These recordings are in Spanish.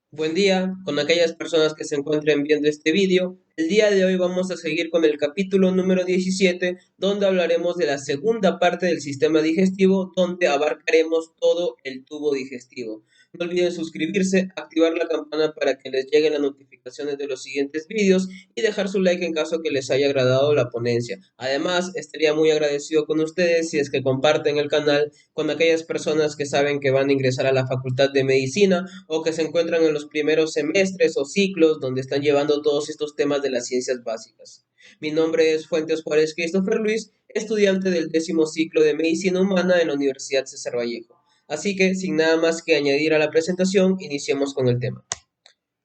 Buen día con aquellas personas que se encuentren viendo este vídeo. El día de hoy vamos a seguir con el capítulo número 17, donde hablaremos de la segunda parte del sistema digestivo, donde abarcaremos todo el tubo digestivo. No olviden suscribirse, activar la campana para que les lleguen las notificaciones de los siguientes vídeos y dejar su like en caso que les haya agradado la ponencia. Además, estaría muy agradecido con ustedes si es que comparten el canal con aquellas personas que saben que van a ingresar a la Facultad de Medicina o que se encuentran en los primeros semestres o ciclos donde están llevando todos estos temas de las ciencias básicas. Mi nombre es Fuentes Juárez Christopher Luis, estudiante del 10º ciclo de Medicina Humana en la Universidad César Vallejo. Así que, sin nada más que añadir a la presentación, iniciemos con el tema.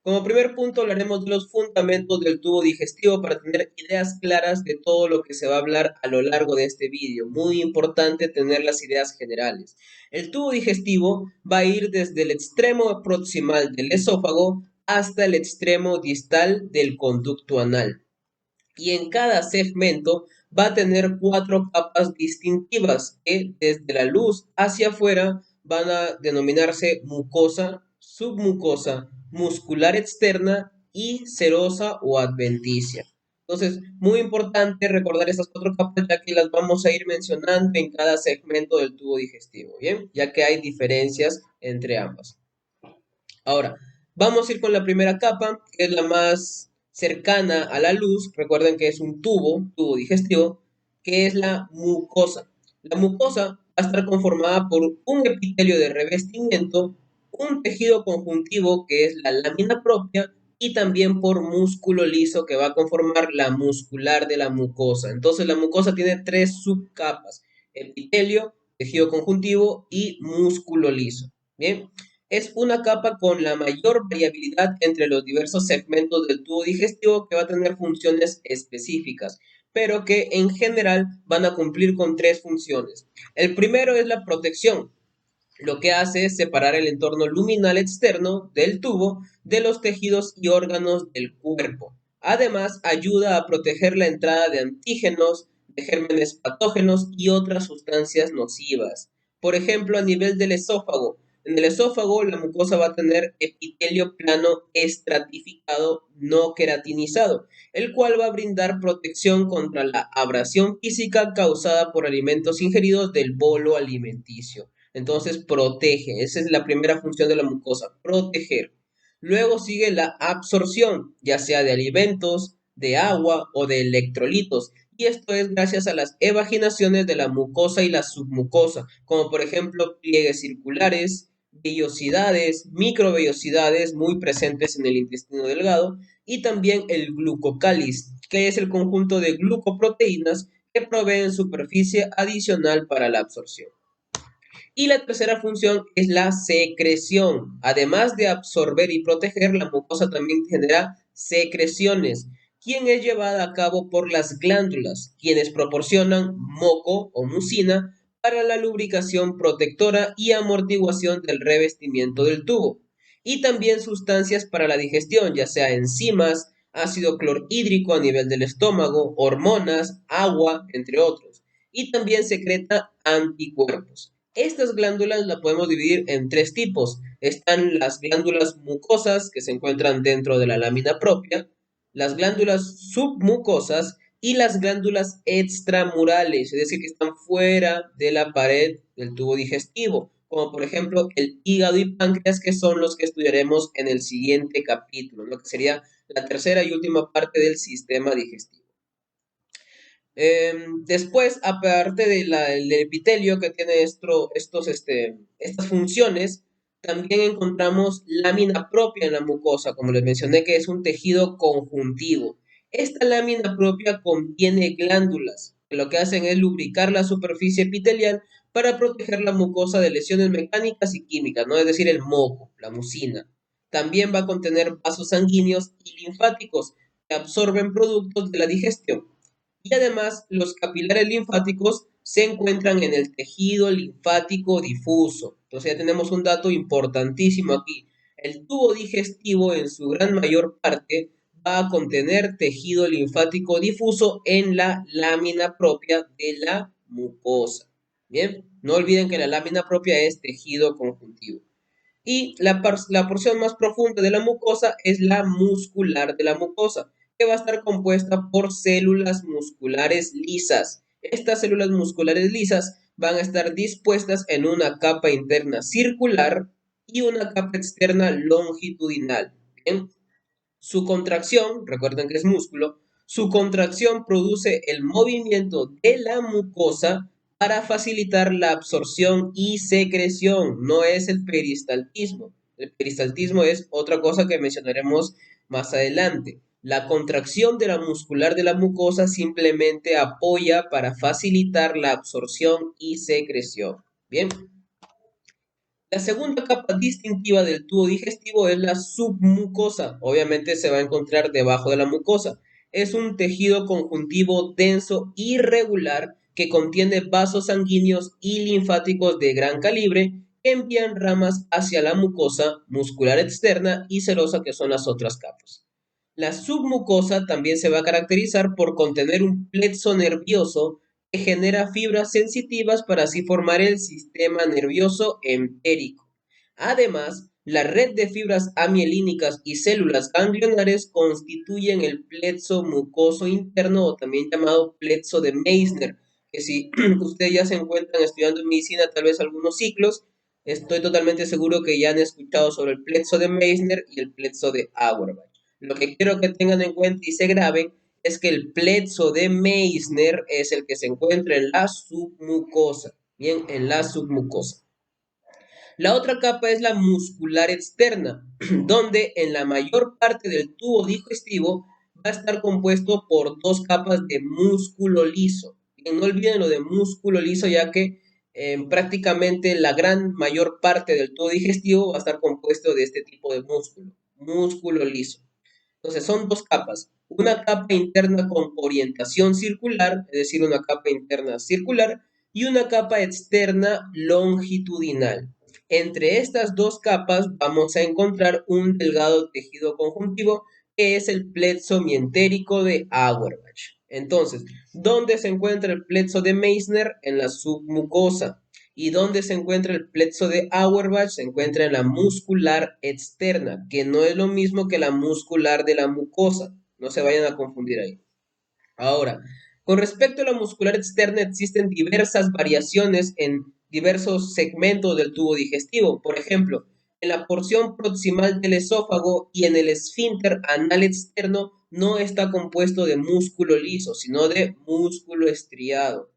Como primer punto hablaremos de los fundamentos del tubo digestivo para tener ideas claras de todo lo que se va a hablar a lo largo de este vídeo. Muy importante tener las ideas generales. El tubo digestivo va a ir desde el extremo proximal del esófago hasta el extremo distal del conducto anal. Y en cada segmento va a tener cuatro capas distintivas que desde la luz hacia afuera van a denominarse mucosa, submucosa, muscular externa y serosa o adventicia. Entonces, muy importante recordar estas cuatro capas ya que las vamos a ir mencionando en cada segmento del tubo digestivo, ¿bien? Ya que hay diferencias entre ambas. Ahora, vamos a ir con la primera capa, que es la más cercana a la luz. Recuerden que es un tubo digestivo, que es la mucosa. La mucosa va a estar conformada por un epitelio de revestimiento, un tejido conjuntivo, que es la lámina propia, y también por músculo liso, que va a conformar la muscular de la mucosa. Entonces, la mucosa tiene tres subcapas: epitelio, tejido conjuntivo y músculo liso. Bien, es una capa con la mayor variabilidad entre los diversos segmentos del tubo digestivo que va a tener funciones específicas, pero que en general van a cumplir con tres funciones. El primero es la protección. Lo que hace es separar el entorno luminal externo del tubo de los tejidos y órganos del cuerpo. Además, ayuda a proteger la entrada de antígenos, de gérmenes patógenos y otras sustancias nocivas. Por ejemplo, a nivel del esófago. En el esófago, la mucosa va a tener epitelio plano estratificado no queratinizado, el cual va a brindar protección contra la abrasión física causada por alimentos ingeridos del bolo alimenticio. Entonces protege, esa es la primera función de la mucosa, proteger. Luego sigue la absorción, ya sea de alimentos, de agua o de electrolitos. Y esto es gracias a las evaginaciones de la mucosa y la submucosa, como por ejemplo pliegues circulares, vellosidades, microvellosidades muy presentes en el intestino delgado, y también el glucocáliz, que es el conjunto de glucoproteínas que proveen superficie adicional para la absorción. Y la tercera función es la secreción. Además de absorber y proteger, la mucosa también genera secreciones, quien es llevada a cabo por las glándulas, quienes proporcionan moco o mucina para la lubricación protectora y amortiguación del revestimiento del tubo. Y también sustancias para la digestión, ya sea enzimas, ácido clorhídrico a nivel del estómago, hormonas, agua, entre otros. Y también secreta anticuerpos. Estas glándulas las podemos dividir en tres tipos. Están las glándulas mucosas, que se encuentran dentro de la lámina propia, las glándulas submucosas y las glándulas extramurales, es decir, que están fuera de la pared del tubo digestivo, como por ejemplo el hígado y páncreas, que son los que estudiaremos en el siguiente capítulo, lo que sería la tercera y última parte del sistema digestivo. Después, aparte del epitelio que tiene estas funciones, también encontramos lámina propia en la mucosa, como les mencioné, que es un tejido conjuntivo. Esta lámina propia contiene glándulas, que lo que hacen es lubricar la superficie epitelial para proteger la mucosa de lesiones mecánicas y químicas, ¿no? Es decir, el moco, la mucina. También va a contener vasos sanguíneos y linfáticos que absorben productos de la digestión. Y además, los capilares linfáticos se encuentran en el tejido linfático difuso. Entonces ya tenemos un dato importantísimo aquí. El tubo digestivo en su gran mayor parte va a contener tejido linfático difuso en la lámina propia de la mucosa. Bien, no olviden que la lámina propia es tejido conjuntivo. Y la porción más profunda de la mucosa es la muscular de la mucosa, que va a estar compuesta por células musculares lisas. Estas células musculares lisas van a estar dispuestas en una capa interna circular y una capa externa longitudinal. Bien, su contracción, recuerden que es músculo, su contracción produce el movimiento de la mucosa para facilitar la absorción y secreción, no es el peristaltismo. El peristaltismo es otra cosa que mencionaremos más adelante. La contracción de la muscular de la mucosa simplemente apoya para facilitar la absorción y secreción. Bien, la segunda capa distintiva del tubo digestivo es la submucosa. Obviamente se va a encontrar debajo de la mucosa. Es un tejido conjuntivo denso y regular que contiene vasos sanguíneos y linfáticos de gran calibre que envían ramas hacia la mucosa muscular externa y serosa, que son las otras capas. La submucosa también se va a caracterizar por contener un plexo nervioso que genera fibras sensitivas para así formar el sistema nervioso entérico. Además, la red de fibras amielínicas y células ganglionares constituyen el plexo mucoso interno o también llamado plexo de Meissner, que si ustedes ya se encuentran estudiando medicina tal vez algunos ciclos, estoy totalmente seguro que ya han escuchado sobre el plexo de Meissner y el plexo de Auerbach. Lo que quiero que tengan en cuenta y se graben es que el plexo de Meissner es el que se encuentra en la submucosa. Bien, en la submucosa. La otra capa es la muscular externa, donde en la mayor parte del tubo digestivo va a estar compuesto por dos capas de músculo liso. Y no olviden lo de músculo liso, ya que prácticamente la gran mayor parte del tubo digestivo va a estar compuesto de este tipo de músculo liso. Entonces son dos capas, una capa interna con orientación circular, es decir, una capa interna circular, y una capa externa longitudinal. Entre estas dos capas vamos a encontrar un delgado tejido conjuntivo que es el plexo mientérico de Auerbach. Entonces, ¿dónde se encuentra el plexo de Meissner? En la submucosa. ¿Y dónde se encuentra el plexo de Auerbach? Se encuentra en la muscular externa, que no es lo mismo que la muscular de la mucosa. No se vayan a confundir ahí. Ahora, con respecto a la muscular externa, existen diversas variaciones en diversos segmentos del tubo digestivo. Por ejemplo, en la porción proximal del esófago y en el esfínter anal externo no está compuesto de músculo liso, sino de músculo estriado.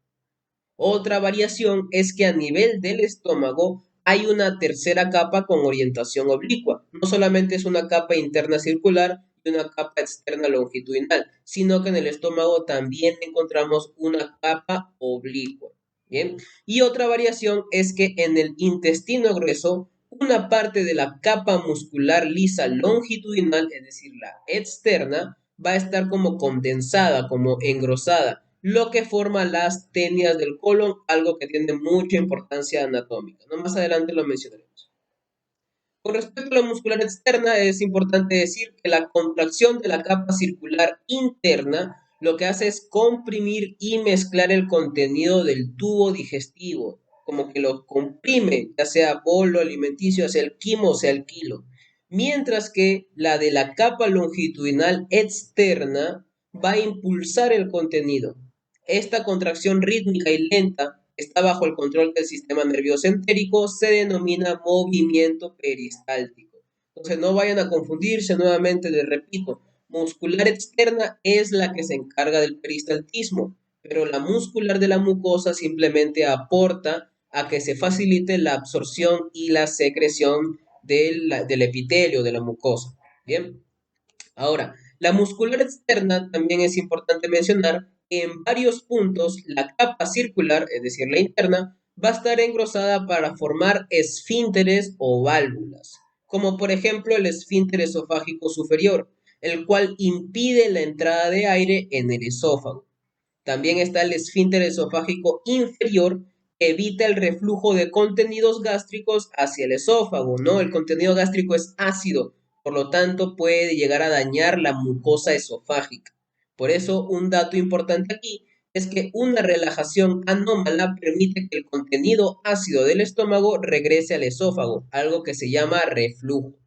Otra variación es que a nivel del estómago hay una tercera capa con orientación oblicua. No solamente es una capa interna circular y una capa externa longitudinal, sino que en el estómago también encontramos una capa oblicua. Bien. Y otra variación es que en el intestino grueso, una parte de la capa muscular lisa longitudinal, es decir, la externa, va a estar como condensada, como engrosada, lo que forma las tenias del colon, algo que tiene mucha importancia anatómica. ¿No? Más adelante lo mencionaremos. Con respecto a la muscular externa, es importante decir que la contracción de la capa circular interna lo que hace es comprimir y mezclar el contenido del tubo digestivo, como que lo comprime, ya sea bolo alimenticio, ya sea el quimo o sea el kilo. Mientras que la de la capa longitudinal externa va a impulsar el contenido. Esta contracción rítmica y lenta está bajo el control del sistema nervioso entérico, se denomina movimiento peristáltico. Entonces no vayan a confundirse nuevamente, les repito, muscular externa es la que se encarga del peristaltismo, pero la muscular de la mucosa simplemente aporta a que se facilite la absorción y la secreción del epitelio de la mucosa. Bien, ahora, la muscular externa también es importante mencionar que en varios puntos la capa circular, es decir, la interna, va a estar engrosada para formar esfínteres o válvulas, como por ejemplo el esfínter esofágico superior, el cual impide la entrada de aire en el esófago. También está el esfínter esofágico inferior, que evita el reflujo de contenidos gástricos hacia el esófago, ¿no? El contenido gástrico es ácido, por lo tanto puede llegar a dañar la mucosa esofágica. Por eso, un dato importante aquí es que una relajación anómala permite que el contenido ácido del estómago regrese al esófago, algo que se llama reflujo.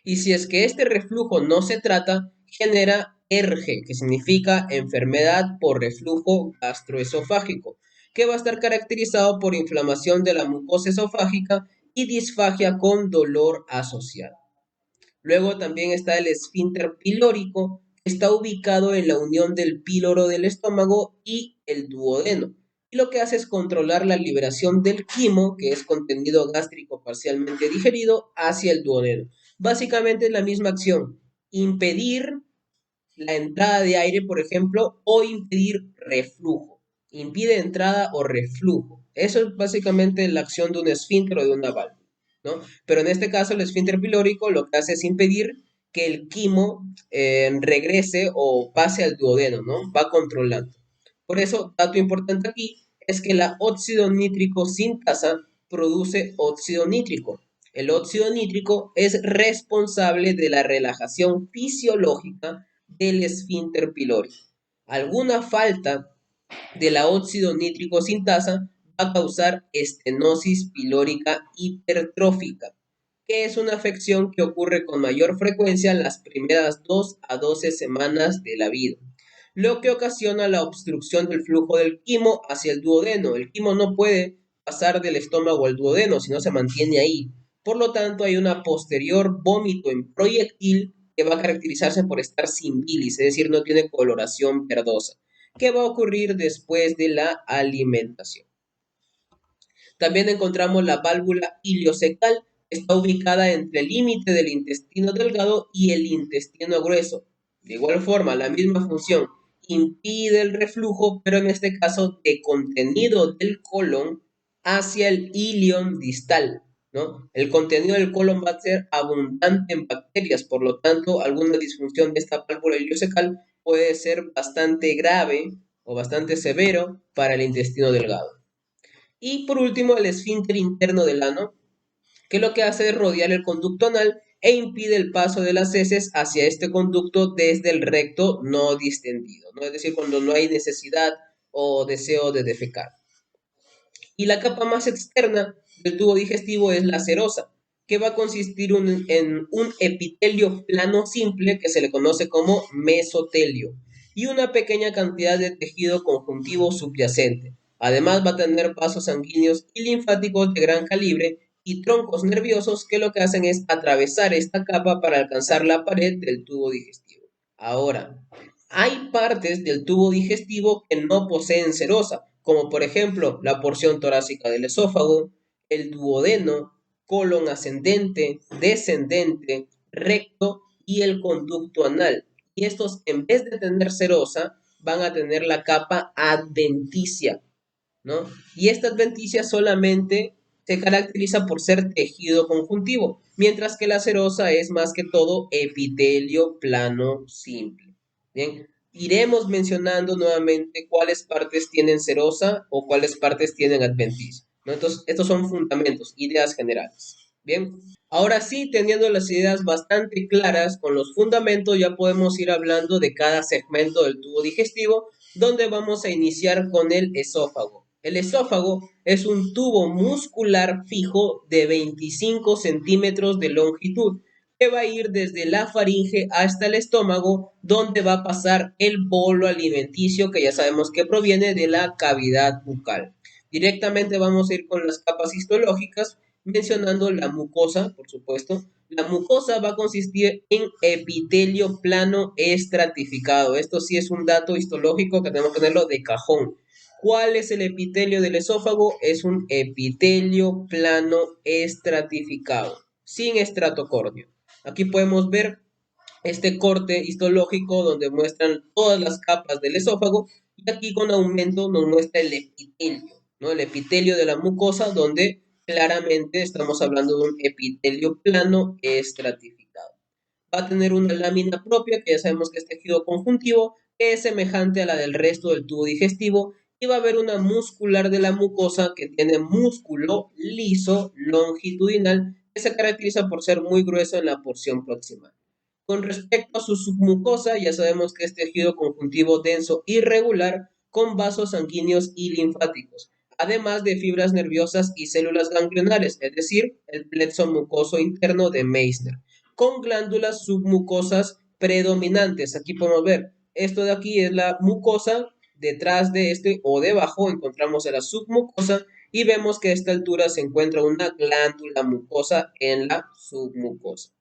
Y si es que este reflujo no se trata, genera ERGE, que significa enfermedad por reflujo gastroesofágico, que va a estar caracterizado por inflamación de la mucosa esofágica y disfagia con dolor asociado. Luego también está el esfínter pilórico, que está ubicado en la unión del píloro del estómago y el duodeno. Y lo que hace es controlar la liberación del quimo, que es contenido gástrico parcialmente digerido, hacia el duodeno. Básicamente es la misma acción, impedir la entrada de aire, por ejemplo, o impedir reflujo. Impide entrada o reflujo. Eso es básicamente la acción de un esfínter o de una válvula, ¿no? Pero en este caso el esfínter pilórico lo que hace es impedir que el quimo regrese o pase al duodeno, ¿no? Va controlando. Por eso, dato importante aquí es que la óxido nítrico sintasa produce óxido nítrico. El óxido nítrico es responsable de la relajación fisiológica del esfínter pilórico. Alguna falta de la óxido nítrico sintasa va a causar estenosis pilórica hipertrófica, que es una afección que ocurre con mayor frecuencia en las primeras 2 a 12 semanas de la vida, lo que ocasiona la obstrucción del flujo del quimo hacia el duodeno. El quimo no puede pasar del estómago al duodeno, sino se mantiene ahí. Por lo tanto, hay una posterior vómito en proyectil que va a caracterizarse por estar sin bilis, es decir, no tiene coloración verdosa. ¿Qué va a ocurrir después de la alimentación? También encontramos la válvula iliocecal, que está ubicada entre el límite del intestino delgado y el intestino grueso. De igual forma, la misma función impide el reflujo, pero en este caso de contenido del colon hacia el ilion distal, ¿no? El contenido del colon va a ser abundante en bacterias, por lo tanto, alguna disfunción de esta válvula iliocecal puede ser bastante grave o bastante severo para el intestino delgado. Y por último, el esfínter interno del ano, que lo que hace es rodear el conducto anal e impide el paso de las heces hacia este conducto desde el recto no distendido, ¿no? Es decir, cuando no hay necesidad o deseo de defecar. Y la capa más externa del tubo digestivo es la serosa, que va a consistir en un epitelio plano simple que se le conoce como mesotelio y una pequeña cantidad de tejido conjuntivo subyacente. Además va a tener vasos sanguíneos y linfáticos de gran calibre y troncos nerviosos que lo que hacen es atravesar esta capa para alcanzar la pared del tubo digestivo. Ahora, hay partes del tubo digestivo que no poseen serosa, como por ejemplo la porción torácica del esófago, el duodeno, colon ascendente, descendente, recto y el conducto anal. Y estos, en vez de tener serosa, van a tener la capa adventicia, ¿no? Y esta adventicia solamente se caracteriza por ser tejido conjuntivo, mientras que la serosa es más que todo epitelio plano simple. Bien, iremos mencionando nuevamente cuáles partes tienen serosa o cuáles partes tienen adventicia, ¿no? Entonces, estos son fundamentos, ideas generales. Bien, ahora sí, teniendo las ideas bastante claras con los fundamentos, ya podemos ir hablando de cada segmento del tubo digestivo, donde vamos a iniciar con el esófago. El esófago es un tubo muscular fijo de 25 centímetros de longitud que va a ir desde la faringe hasta el estómago, donde va a pasar el bolo alimenticio que ya sabemos que proviene de la cavidad bucal. Directamente vamos a ir con las capas histológicas, mencionando la mucosa, por supuesto. La mucosa va a consistir en epitelio plano estratificado. Esto sí es un dato histológico que tenemos que tenerlo de cajón. ¿Cuál es el epitelio del esófago? Es un epitelio plano estratificado, sin estratocornio. Aquí podemos ver este corte histológico donde muestran todas las capas del esófago y aquí con aumento nos muestra el epitelio, ¿no? El epitelio de la mucosa donde claramente estamos hablando de un epitelio plano estratificado. Va a tener una lámina propia que ya sabemos que es tejido conjuntivo, que es semejante a la del resto del tubo digestivo y va a haber una muscular de la mucosa que tiene músculo liso longitudinal que se caracteriza por ser muy grueso en la porción proximal. Con respecto a su submucosa, ya sabemos que es tejido conjuntivo denso irregular con vasos sanguíneos y linfáticos, además de fibras nerviosas y células ganglionares, es decir, el plexo mucoso interno de Meissner, con glándulas submucosas predominantes. Aquí podemos ver, esto de aquí es la mucosa, detrás de este o debajo encontramos a la submucosa y vemos que a esta altura se encuentra una glándula mucosa en la submucosa.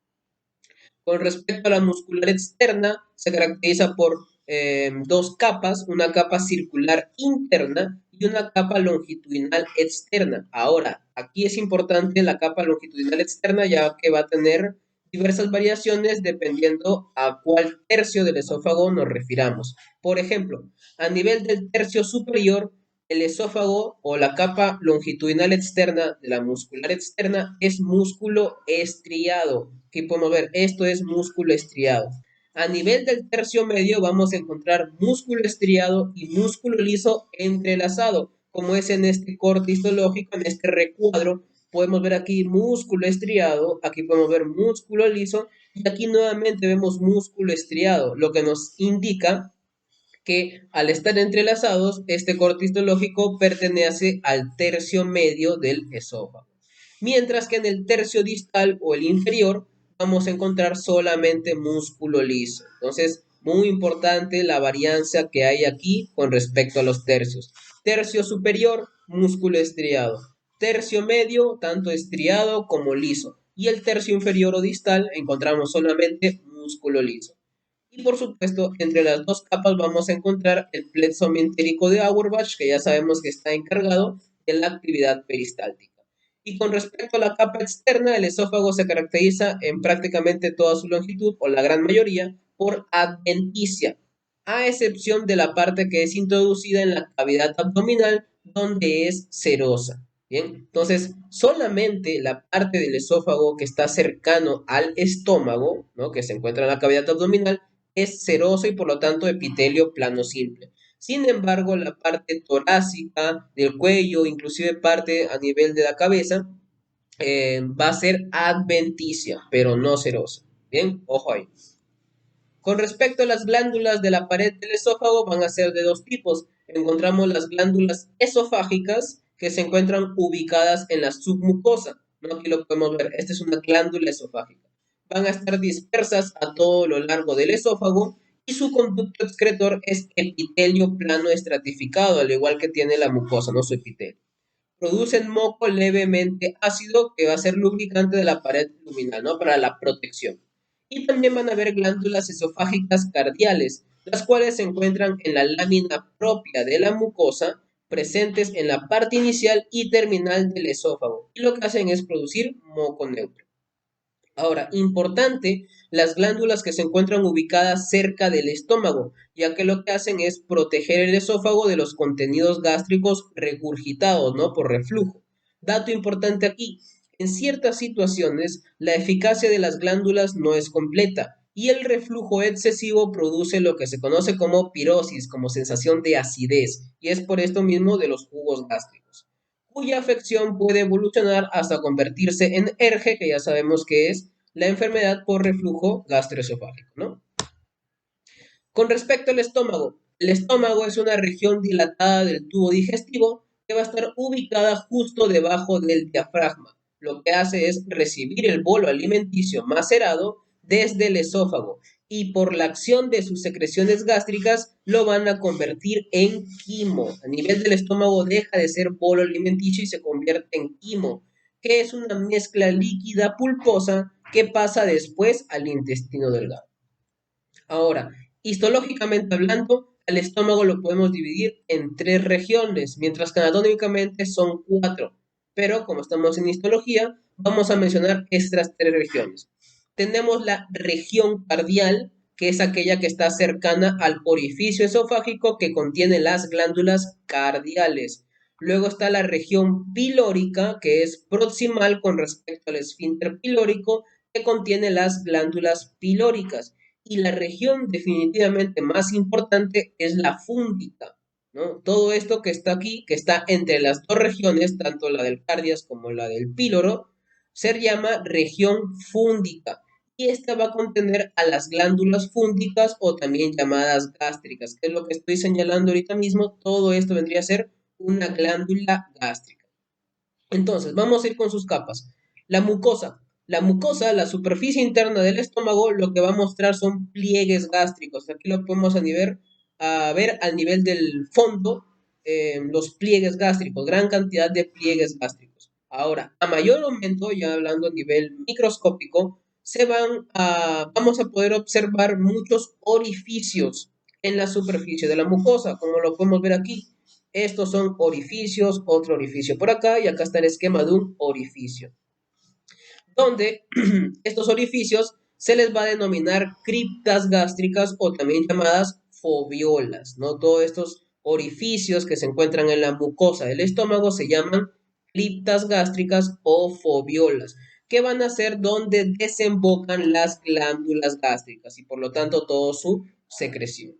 Con respecto a la muscular externa, se caracteriza por dos capas, una capa circular interna y una capa longitudinal externa. Ahora, aquí es importante la capa longitudinal externa, ya que va a tener diversas variaciones dependiendo a cuál tercio del esófago nos refiramos. Por ejemplo, a nivel del tercio superior, el esófago o la capa longitudinal externa de la muscular externa es músculo estriado. Aquí podemos ver, esto es músculo estriado. A nivel del tercio medio vamos a encontrar músculo estriado y músculo liso entrelazado, como es en este corte histológico, en este recuadro. Podemos ver aquí músculo estriado, aquí podemos ver músculo liso y aquí nuevamente vemos músculo estriado, lo que nos indica que al estar entrelazados, este corte histológico pertenece al tercio medio del esófago. Mientras que en el tercio distal o el inferior vamos a encontrar solamente músculo liso. Entonces, muy importante la varianza que hay aquí con respecto a los tercios. Tercio superior, músculo estriado. Tercio medio, tanto estriado como liso. Y el tercio inferior o distal encontramos solamente músculo liso. Y por supuesto, entre las dos capas vamos a encontrar el plexo mentérico de Auerbach, que ya sabemos que está encargado de la actividad peristáltica. Y con respecto a la capa externa, el esófago se caracteriza en prácticamente toda su longitud, o la gran mayoría, por adventicia, a excepción de la parte que es introducida en la cavidad abdominal, donde es serosa. Bien, entonces solamente la parte del esófago que está cercano al estómago, ¿no?, que se encuentra en la cavidad abdominal, es seroso y por lo tanto epitelio plano simple. Sin embargo, la parte torácica del cuello, inclusive parte a nivel de la cabeza, va a ser adventicia, pero no serosa. Bien, ojo ahí. Con respecto a las glándulas de la pared del esófago, van a ser de dos tipos. Encontramos las glándulas esofágicas, que se encuentran ubicadas en la submucosa, ¿no? Aquí lo podemos ver, esta es una glándula esofágica. Van a estar dispersas a todo lo largo del esófago y su conducto excretor es epitelio plano estratificado, al igual que tiene la mucosa, no su epitelio. Producen moco levemente ácido que va a ser lubricante de la pared luminal, ¿no?, para la protección. Y también van a haber glándulas esofágicas cardiales, las cuales se encuentran en la lámina propia de la mucosa, presentes en la parte inicial y terminal del esófago, y lo que hacen es producir moco neutro. Ahora, importante, las glándulas que se encuentran ubicadas cerca del estómago, ya que lo que hacen es proteger el esófago de los contenidos gástricos regurgitados, ¿no?, por reflujo. Dato importante aquí, en ciertas situaciones la eficacia de las glándulas no es completa y el reflujo excesivo produce lo que se conoce como pirosis, como sensación de acidez, y es por esto mismo de los jugos gástricos, cuya afección puede evolucionar hasta convertirse en ERGE, que ya sabemos que es la enfermedad por reflujo gastroesofágico, ¿no? Con respecto al estómago, el estómago es una región dilatada del tubo digestivo que va a estar ubicada justo debajo del diafragma. Lo que hace es recibir el bolo alimenticio macerado desde el esófago y por la acción de sus secreciones gástricas lo van a convertir en quimo. A nivel del estómago deja de ser bolo alimenticio y se convierte en quimo, que es una mezcla líquida pulposa que pasa después al intestino delgado. Ahora, histológicamente hablando, el estómago lo podemos dividir en tres regiones, mientras que anatómicamente son cuatro. Pero como estamos en histología, vamos a mencionar estas tres regiones. Tenemos la región cardial, que es aquella que está cercana al orificio esofágico que contiene las glándulas cardiales. Luego está la región pilórica, que es proximal con respecto al esfínter pilórico, que contiene las glándulas pilóricas. Y la región definitivamente más importante es la fúndica, ¿no? Todo esto que está aquí, que está entre las dos regiones, tanto la del cardias como la del píloro, se llama región fúndica. y esta va a contener a las glándulas fúngicas o también llamadas gástricas, que es lo que estoy señalando ahorita mismo. Todo esto vendría a ser una glándula gástrica. Entonces, vamos a ir con sus capas. La mucosa. La mucosa, la superficie interna del estómago, lo que va a mostrar son pliegues gástricos. Aquí lo podemos a ver al nivel del fondo, los pliegues gástricos, gran cantidad de pliegues gástricos. Ahora, a mayor aumento, ya hablando a nivel microscópico, vamos a poder observar muchos orificios en la superficie de la mucosa, como lo podemos ver aquí. Estos son orificios, otro orificio por acá y acá está el esquema de un orificio, donde estos orificios se les va a denominar criptas gástricas o también llamadas foviolas, ¿no? Todos estos orificios que se encuentran en la mucosa del estómago se llaman criptas gástricas o foviolas, que van a ser donde desembocan las glándulas gástricas y por lo tanto toda su secreción.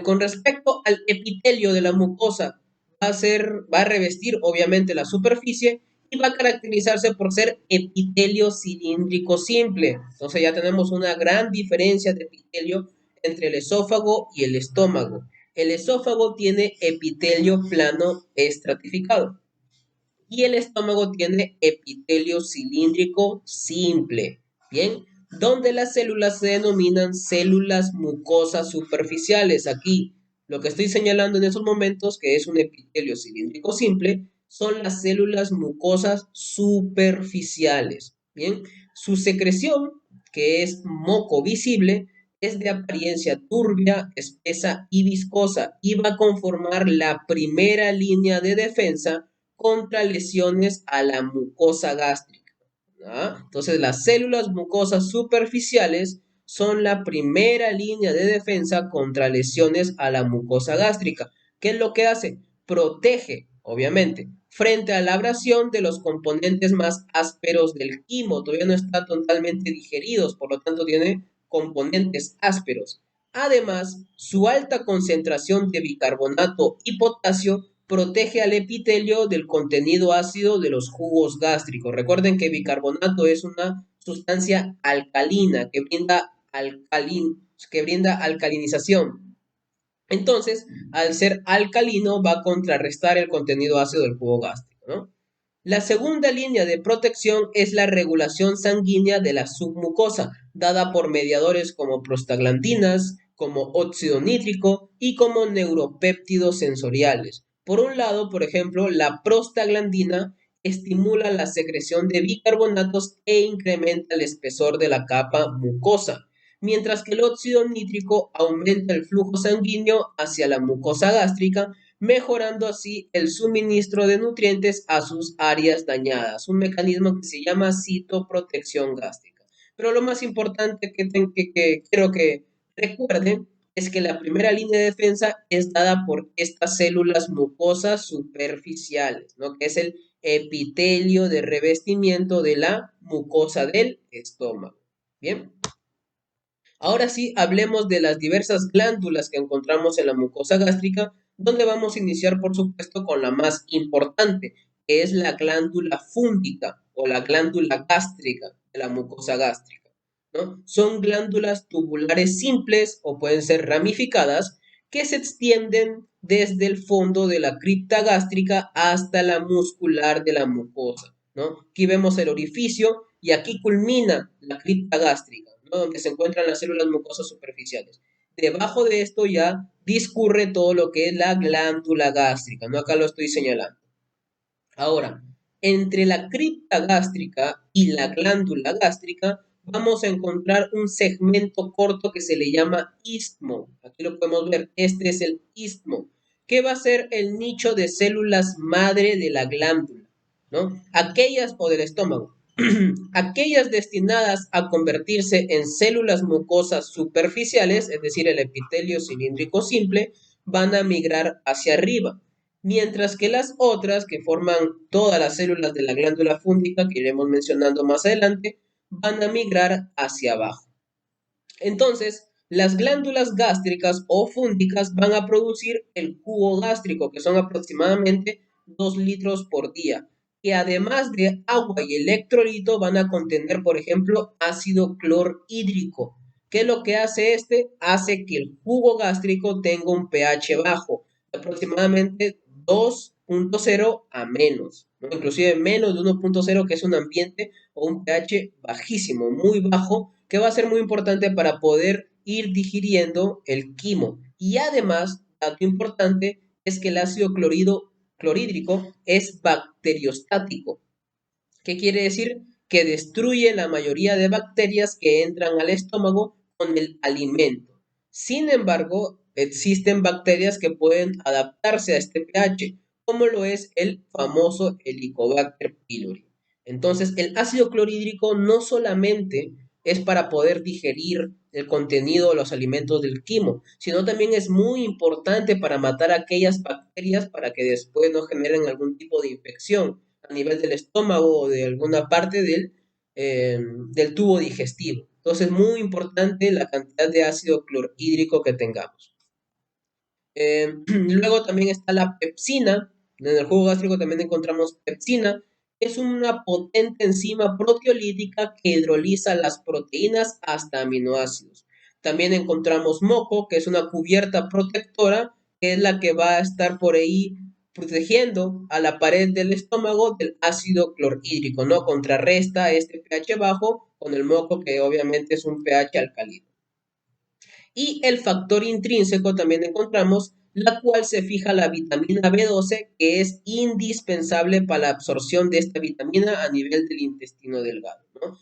Con respecto al epitelio de la mucosa, va a revestir obviamente la superficie y va a caracterizarse por ser epitelio cilíndrico simple. Entonces ya tenemos una gran diferencia de epitelio entre el esófago y el estómago. El esófago tiene epitelio plano estratificado y el estómago tiene epitelio cilíndrico simple. Bien, donde las células se denominan células mucosas superficiales. Aquí, lo que estoy señalando en esos momentos, que es un epitelio cilíndrico simple, son las células mucosas superficiales. Bien, su secreción, que es moco visible, es de apariencia turbia, espesa y viscosa y va a conformar la primera línea de defensa contra lesiones a la mucosa gástrica. ¿No? Entonces, las células mucosas superficiales son la primera línea de defensa contra lesiones a la mucosa gástrica. ¿Qué es lo que hace? Protege, obviamente, frente a la abrasión de los componentes más ásperos del quimo. Todavía no están totalmente digeridos, por lo tanto tiene componentes ásperos. Además, su alta concentración de bicarbonato y potasio protege al epitelio del contenido ácido de los jugos gástricos. Recuerden que bicarbonato es una sustancia alcalina que brinda alcalinización. Entonces, al ser alcalino, va a contrarrestar el contenido ácido del jugo gástrico, ¿no? La segunda línea de protección es la regulación sanguínea de la submucosa, dada por mediadores como prostaglandinas, como óxido nítrico y como neuropéptidos sensoriales. Por un lado, por ejemplo, la prostaglandina estimula la secreción de bicarbonatos e incrementa el espesor de la capa mucosa, mientras que el óxido nítrico aumenta el flujo sanguíneo hacia la mucosa gástrica, mejorando así el suministro de nutrientes a sus áreas dañadas, un mecanismo que se llama citoprotección gástrica. Pero lo más importante que quiero que recuerden es que la primera línea de defensa es dada por estas células mucosas superficiales, ¿no? Que es el epitelio de revestimiento de la mucosa del estómago. Bien. Ahora sí, hablemos de las diversas glándulas que encontramos en la mucosa gástrica, donde vamos a iniciar, por supuesto, con la más importante, que es la glándula fúngica o la glándula gástrica de la mucosa gástrica, ¿no? Son glándulas tubulares simples o pueden ser ramificadas que se extienden desde el fondo de la cripta gástrica hasta la muscular de la mucosa, ¿no? Aquí vemos el orificio y aquí culmina la cripta gástrica, ¿no? Donde se encuentran las células mucosas superficiales. Debajo de esto ya discurre todo lo que es la glándula gástrica, ¿no? Acá lo estoy señalando. Ahora, entre la cripta gástrica y la glándula gástrica vamos a encontrar un segmento corto que se le llama istmo. Aquí lo podemos ver, este es el istmo, que va a ser el nicho de células madre de la glándula, ¿no? Aquellas o del estómago. Aquellas destinadas a convertirse en células mucosas superficiales, es decir, el epitelio cilíndrico simple, van a migrar hacia arriba, mientras que las otras, que forman todas las células de la glándula fúngica, que iremos mencionando más adelante, van a migrar hacia abajo. Entonces, las glándulas gástricas o fúngicas van a producir el jugo gástrico, que son aproximadamente 2 litros por día. que además de agua y electrolito van a contener, por ejemplo, ácido clorhídrico. ¿Qué es lo que hace este? Hace que el jugo gástrico tenga un pH bajo, aproximadamente 2.0 a menos, ¿no? Inclusive menos de 1.0, que es un ambiente o un pH bajísimo, muy bajo, que va a ser muy importante para poder ir digiriendo el quimo. Y además, dato importante, es que el ácido clorhídrico es bacteriostático. ¿Qué quiere decir? Que destruye la mayoría de bacterias que entran al estómago con el alimento. Sin embargo, existen bacterias que pueden adaptarse a este pH, como lo es el famoso Helicobacter pylori. Entonces, el ácido clorhídrico no solamente es para poder digerir el contenido de los alimentos del quimo, sino también es muy importante para matar aquellas bacterias para que después no generen algún tipo de infección a nivel del estómago o de alguna parte del tubo digestivo. Entonces, muy importante la cantidad de ácido clorhídrico que tengamos. Luego también está la pepsina. En el jugo gástrico también encontramos pepsina. Es una potente enzima proteolítica que hidroliza las proteínas hasta aminoácidos. También encontramos moco, que es una cubierta protectora, que es la que va a estar por ahí protegiendo a la pared del estómago del ácido clorhídrico, ¿no? Contrarresta este pH bajo con el moco, que obviamente es un pH alcalino. Y el factor intrínseco también encontramos, la cual se fija la vitamina B12, que es indispensable para la absorción de esta vitamina a nivel del intestino delgado, ¿no?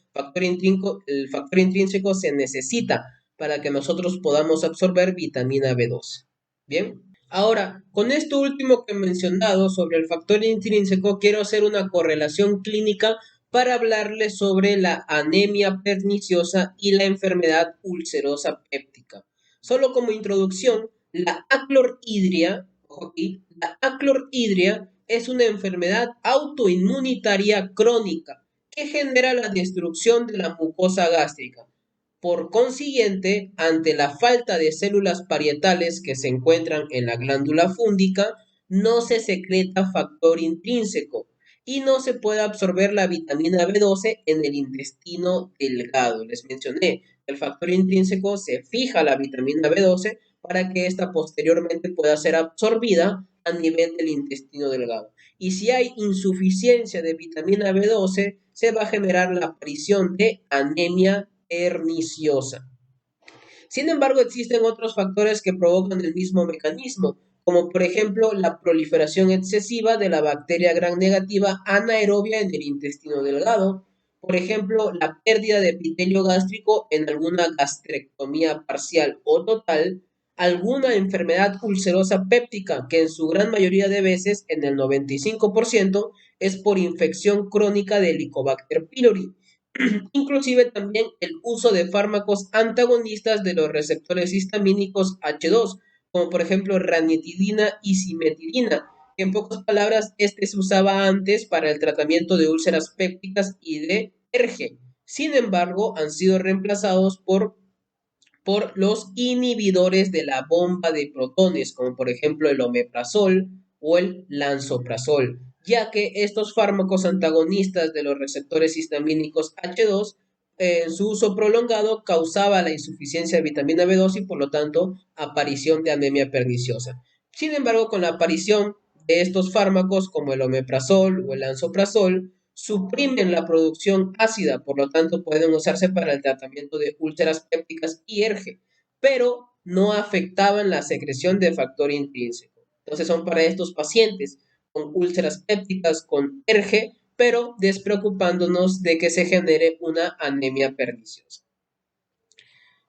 El factor intrínseco se necesita para que nosotros podamos absorber vitamina B12. Bien, ahora, con esto último que he mencionado sobre el factor intrínseco, quiero hacer una correlación clínica para hablarles sobre la anemia perniciosa y la enfermedad ulcerosa péptica. Solo como introducción, la aclorhidria es una enfermedad autoinmunitaria crónica que genera la destrucción de la mucosa gástrica. Por consiguiente, ante la falta de células parietales que se encuentran en la glándula fúndica, no se secreta factor intrínseco y no se puede absorber la vitamina B12 en el intestino delgado. Les mencioné, el factor intrínseco se fija a la vitamina B12 para que ésta posteriormente pueda ser absorbida a nivel del intestino delgado. Y si hay insuficiencia de vitamina B12, se va a generar la aparición de anemia perniciosa. Sin embargo, existen otros factores que provocan el mismo mecanismo, como por ejemplo la proliferación excesiva de la bacteria gram negativa anaerobia en el intestino delgado, por ejemplo, la pérdida de epitelio gástrico en alguna gastrectomía parcial o total, alguna enfermedad ulcerosa péptica que en su gran mayoría de veces, en el 95%, es por infección crónica de Helicobacter pylori. Inclusive también el uso de fármacos antagonistas de los receptores histamínicos H2, como por ejemplo ranitidina y cimetidina. En pocas palabras, este se usaba antes para el tratamiento de úlceras pépticas y de ERGE. Sin embargo, han sido reemplazados por los inhibidores de la bomba de protones, como por ejemplo el omeprazol o el lansoprazol, ya que estos fármacos antagonistas de los receptores histamínicos H2 en su uso prolongado causaba la insuficiencia de vitamina B2 y por lo tanto aparición de anemia perniciosa. Sin embargo, con la aparición de estos fármacos como el omeprazol o el lansoprazol, suprimen la producción ácida, por lo tanto pueden usarse para el tratamiento de úlceras pépticas y ERGE, pero no afectaban la secreción de factor intrínseco. Entonces son para estos pacientes con úlceras pépticas, con ERGE, pero despreocupándonos de que se genere una anemia perniciosa.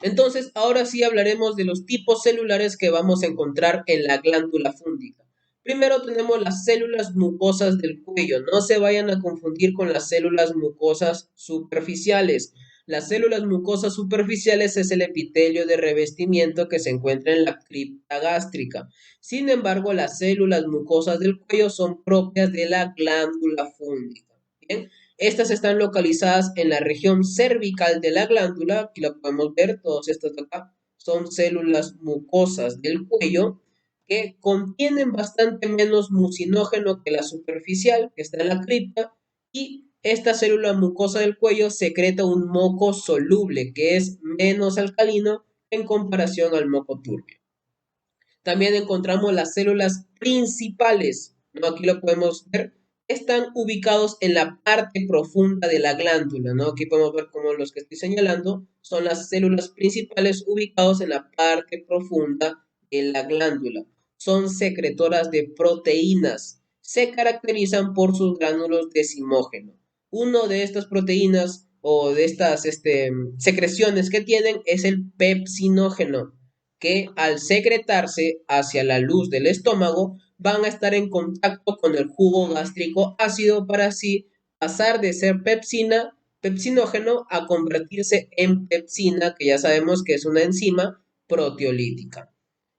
Entonces, ahora sí hablaremos de los tipos celulares que vamos a encontrar en la glándula fúndica. Primero tenemos las células mucosas del cuello. No se vayan a confundir con las células mucosas superficiales. Las células mucosas superficiales es el epitelio de revestimiento que se encuentra en la cripta gástrica. Sin embargo, las células mucosas del cuello son propias de la glándula fúndica. ¿Bien? Estas están localizadas en la región cervical de la glándula. Aquí lo podemos ver, todas estas de acá son células mucosas del cuello. que contienen bastante menos mucinógeno que la superficial, que está en la cripta, y esta célula mucosa del cuello secreta un moco soluble, que es menos alcalino en comparación al moco turbio. También encontramos las células principales, ¿no? Aquí lo podemos ver, están ubicados en la parte profunda de la glándula, ¿no? Aquí podemos ver como los que estoy señalando son las células principales ubicados en la parte profunda de la glándula. Son secretoras de proteínas. Se caracterizan por sus gránulos decimógeno. Uno de estas proteínas o de estas secreciones que tienen es el pepsinógeno, que al secretarse hacia la luz del estómago van a estar en contacto con el jugo gástrico ácido para así pasar de ser pepsinógeno a convertirse en pepsina, que ya sabemos que es una enzima proteolítica.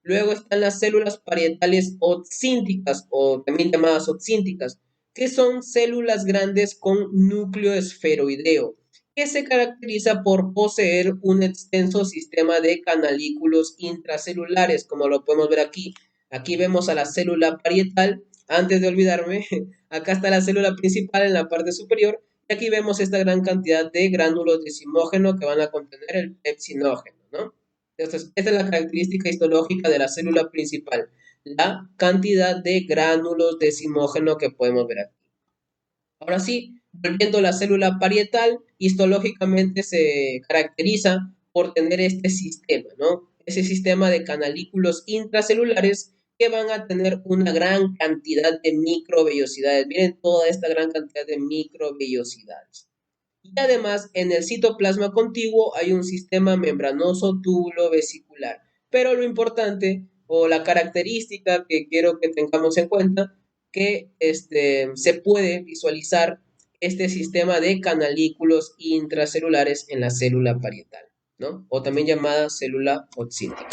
Luego están las células parietales oxínticas o también llamadas oxínticas, que son células grandes con núcleo esferoideo, que se caracteriza por poseer un extenso sistema de canalículos intracelulares, como lo podemos ver aquí. Aquí vemos a la célula parietal. Antes de olvidarme, acá está la célula principal en la parte superior, y aquí vemos esta gran cantidad de gránulos decimógeno que van a contener el pepsinógeno, ¿no? Entonces, esta es la característica histológica de la célula principal, la cantidad de gránulos decimógeno que podemos ver aquí. Ahora sí, volviendo a la célula parietal, histológicamente se caracteriza por tener este sistema, ¿no? Ese sistema de canalículos intracelulares que van a tener una gran cantidad de microvellosidades. Miren toda esta gran cantidad de microvellosidades. Y además, en el citoplasma contiguo hay un sistema membranoso túbulo vesicular. Pero lo importante o la característica que quiero que tengamos en cuenta, que se puede visualizar este sistema de canalículos intracelulares en la célula parietal, ¿no? O también llamada célula oxíntica.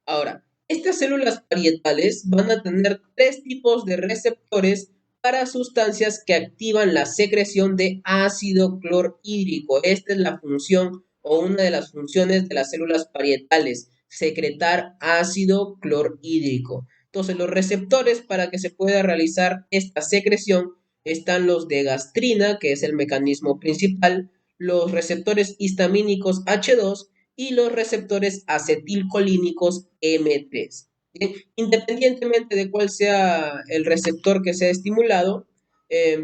Ahora, estas células parietales van a tener tres tipos de receptores para sustancias que activan la secreción de ácido clorhídrico. Esta es la función o una de las funciones de las células parietales, secretar ácido clorhídrico. Entonces, los receptores para que se pueda realizar esta secreción están los de gastrina, que es el mecanismo principal, los receptores histamínicos H2 y los receptores acetilcolínicos M3. ¿Bien? Independientemente de cuál sea el receptor que sea estimulado,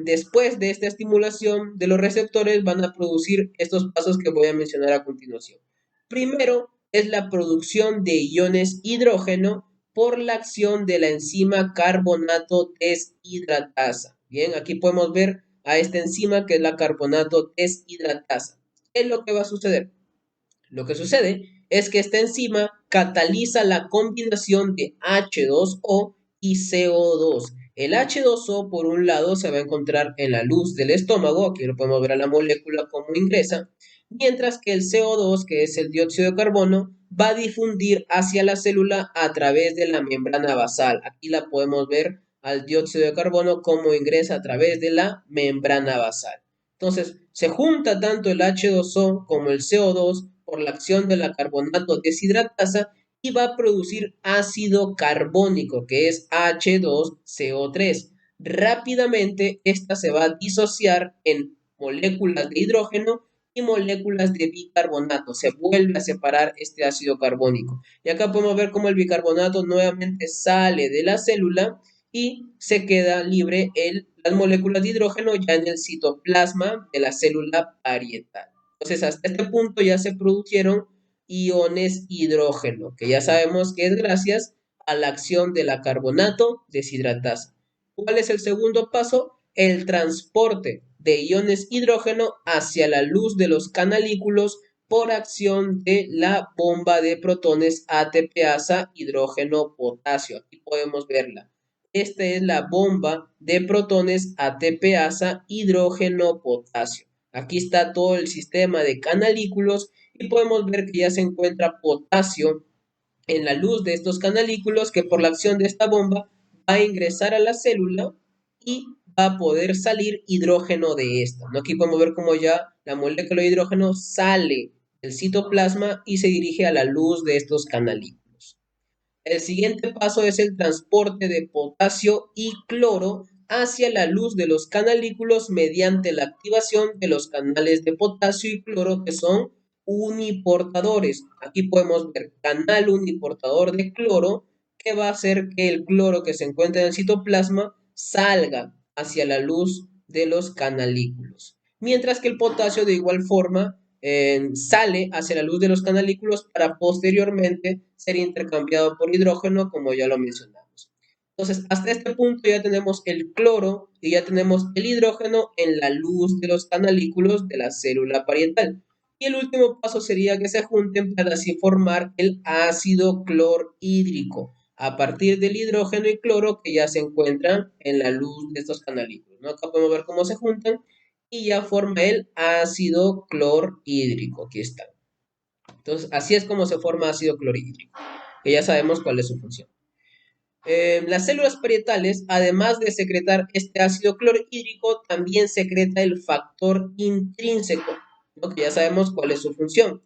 después de esta estimulación de los receptores van a producir estos pasos que voy a mencionar a continuación. Primero es la producción de iones hidrógeno por la acción de la enzima carbonato deshidratasa. Bien, aquí podemos ver a esta enzima que es la carbonato deshidratasa. ¿Qué es lo que va a suceder? Lo que sucede es que esta enzima cataliza la combinación de H2O y CO2. El H2O, por un lado, se va a encontrar en la luz del estómago, aquí lo podemos ver a la molécula cómo ingresa, mientras que el CO2, que es el dióxido de carbono, va a difundir hacia la célula a través de la membrana basal. Aquí la podemos ver al dióxido de carbono cómo ingresa a través de la membrana basal. Entonces, se junta tanto el H2O como el CO2 por la acción de la carbonato deshidratasa y va a producir ácido carbónico, que es H2CO3. Rápidamente, esta se va a disociar en moléculas de hidrógeno y moléculas de bicarbonato. Se vuelve a separar este ácido carbónico. Y acá podemos ver cómo el bicarbonato nuevamente sale de la célula y se queda libre las moléculas de hidrógeno ya en el citoplasma de la célula parietal. Entonces, hasta este punto ya se produjeron iones hidrógeno, que ya sabemos que es gracias a la acción de la carbonato deshidratasa. ¿Cuál es el segundo paso? El transporte de iones hidrógeno hacia la luz de los canalículos por acción de la bomba de protones ATPasa hidrógeno potasio. Aquí podemos verla. Esta es la bomba de protones ATPasa hidrógeno potasio. Aquí está todo el sistema de canalículos y podemos ver que ya se encuentra potasio en la luz de estos canalículos que por la acción de esta bomba va a ingresar a la célula y va a poder salir hidrógeno de esta, ¿no? Aquí podemos ver cómo ya la molécula de hidrógeno sale del citoplasma y se dirige a la luz de estos canalículos. El siguiente paso es el transporte de potasio y cloro hacia la luz de los canalículos mediante la activación de los canales de potasio y cloro que son uniportadores. Aquí podemos ver canal uniportador de cloro que va a hacer que el cloro que se encuentra en el citoplasma salga hacia la luz de los canalículos. Mientras que el potasio de igual forma sale hacia la luz de los canalículos para posteriormente ser intercambiado por hidrógeno, como ya lo mencionamos. Entonces, hasta este punto ya tenemos el cloro y ya tenemos el hidrógeno en la luz de los canalículos de la célula parietal. Y el último paso sería que se junten para así formar el ácido clorhídrico a partir del hidrógeno y cloro que ya se encuentran en la luz de estos canalículos, ¿no? Acá podemos ver cómo se juntan y ya forma el ácido clorhídrico. Aquí está. Entonces, así es como se forma ácido clorhídrico, que ya sabemos cuál es su función. Las células parietales, además de secretar este ácido clorhídrico, también secreta el factor intrínseco, ¿no? Que ya sabemos cuál es su función.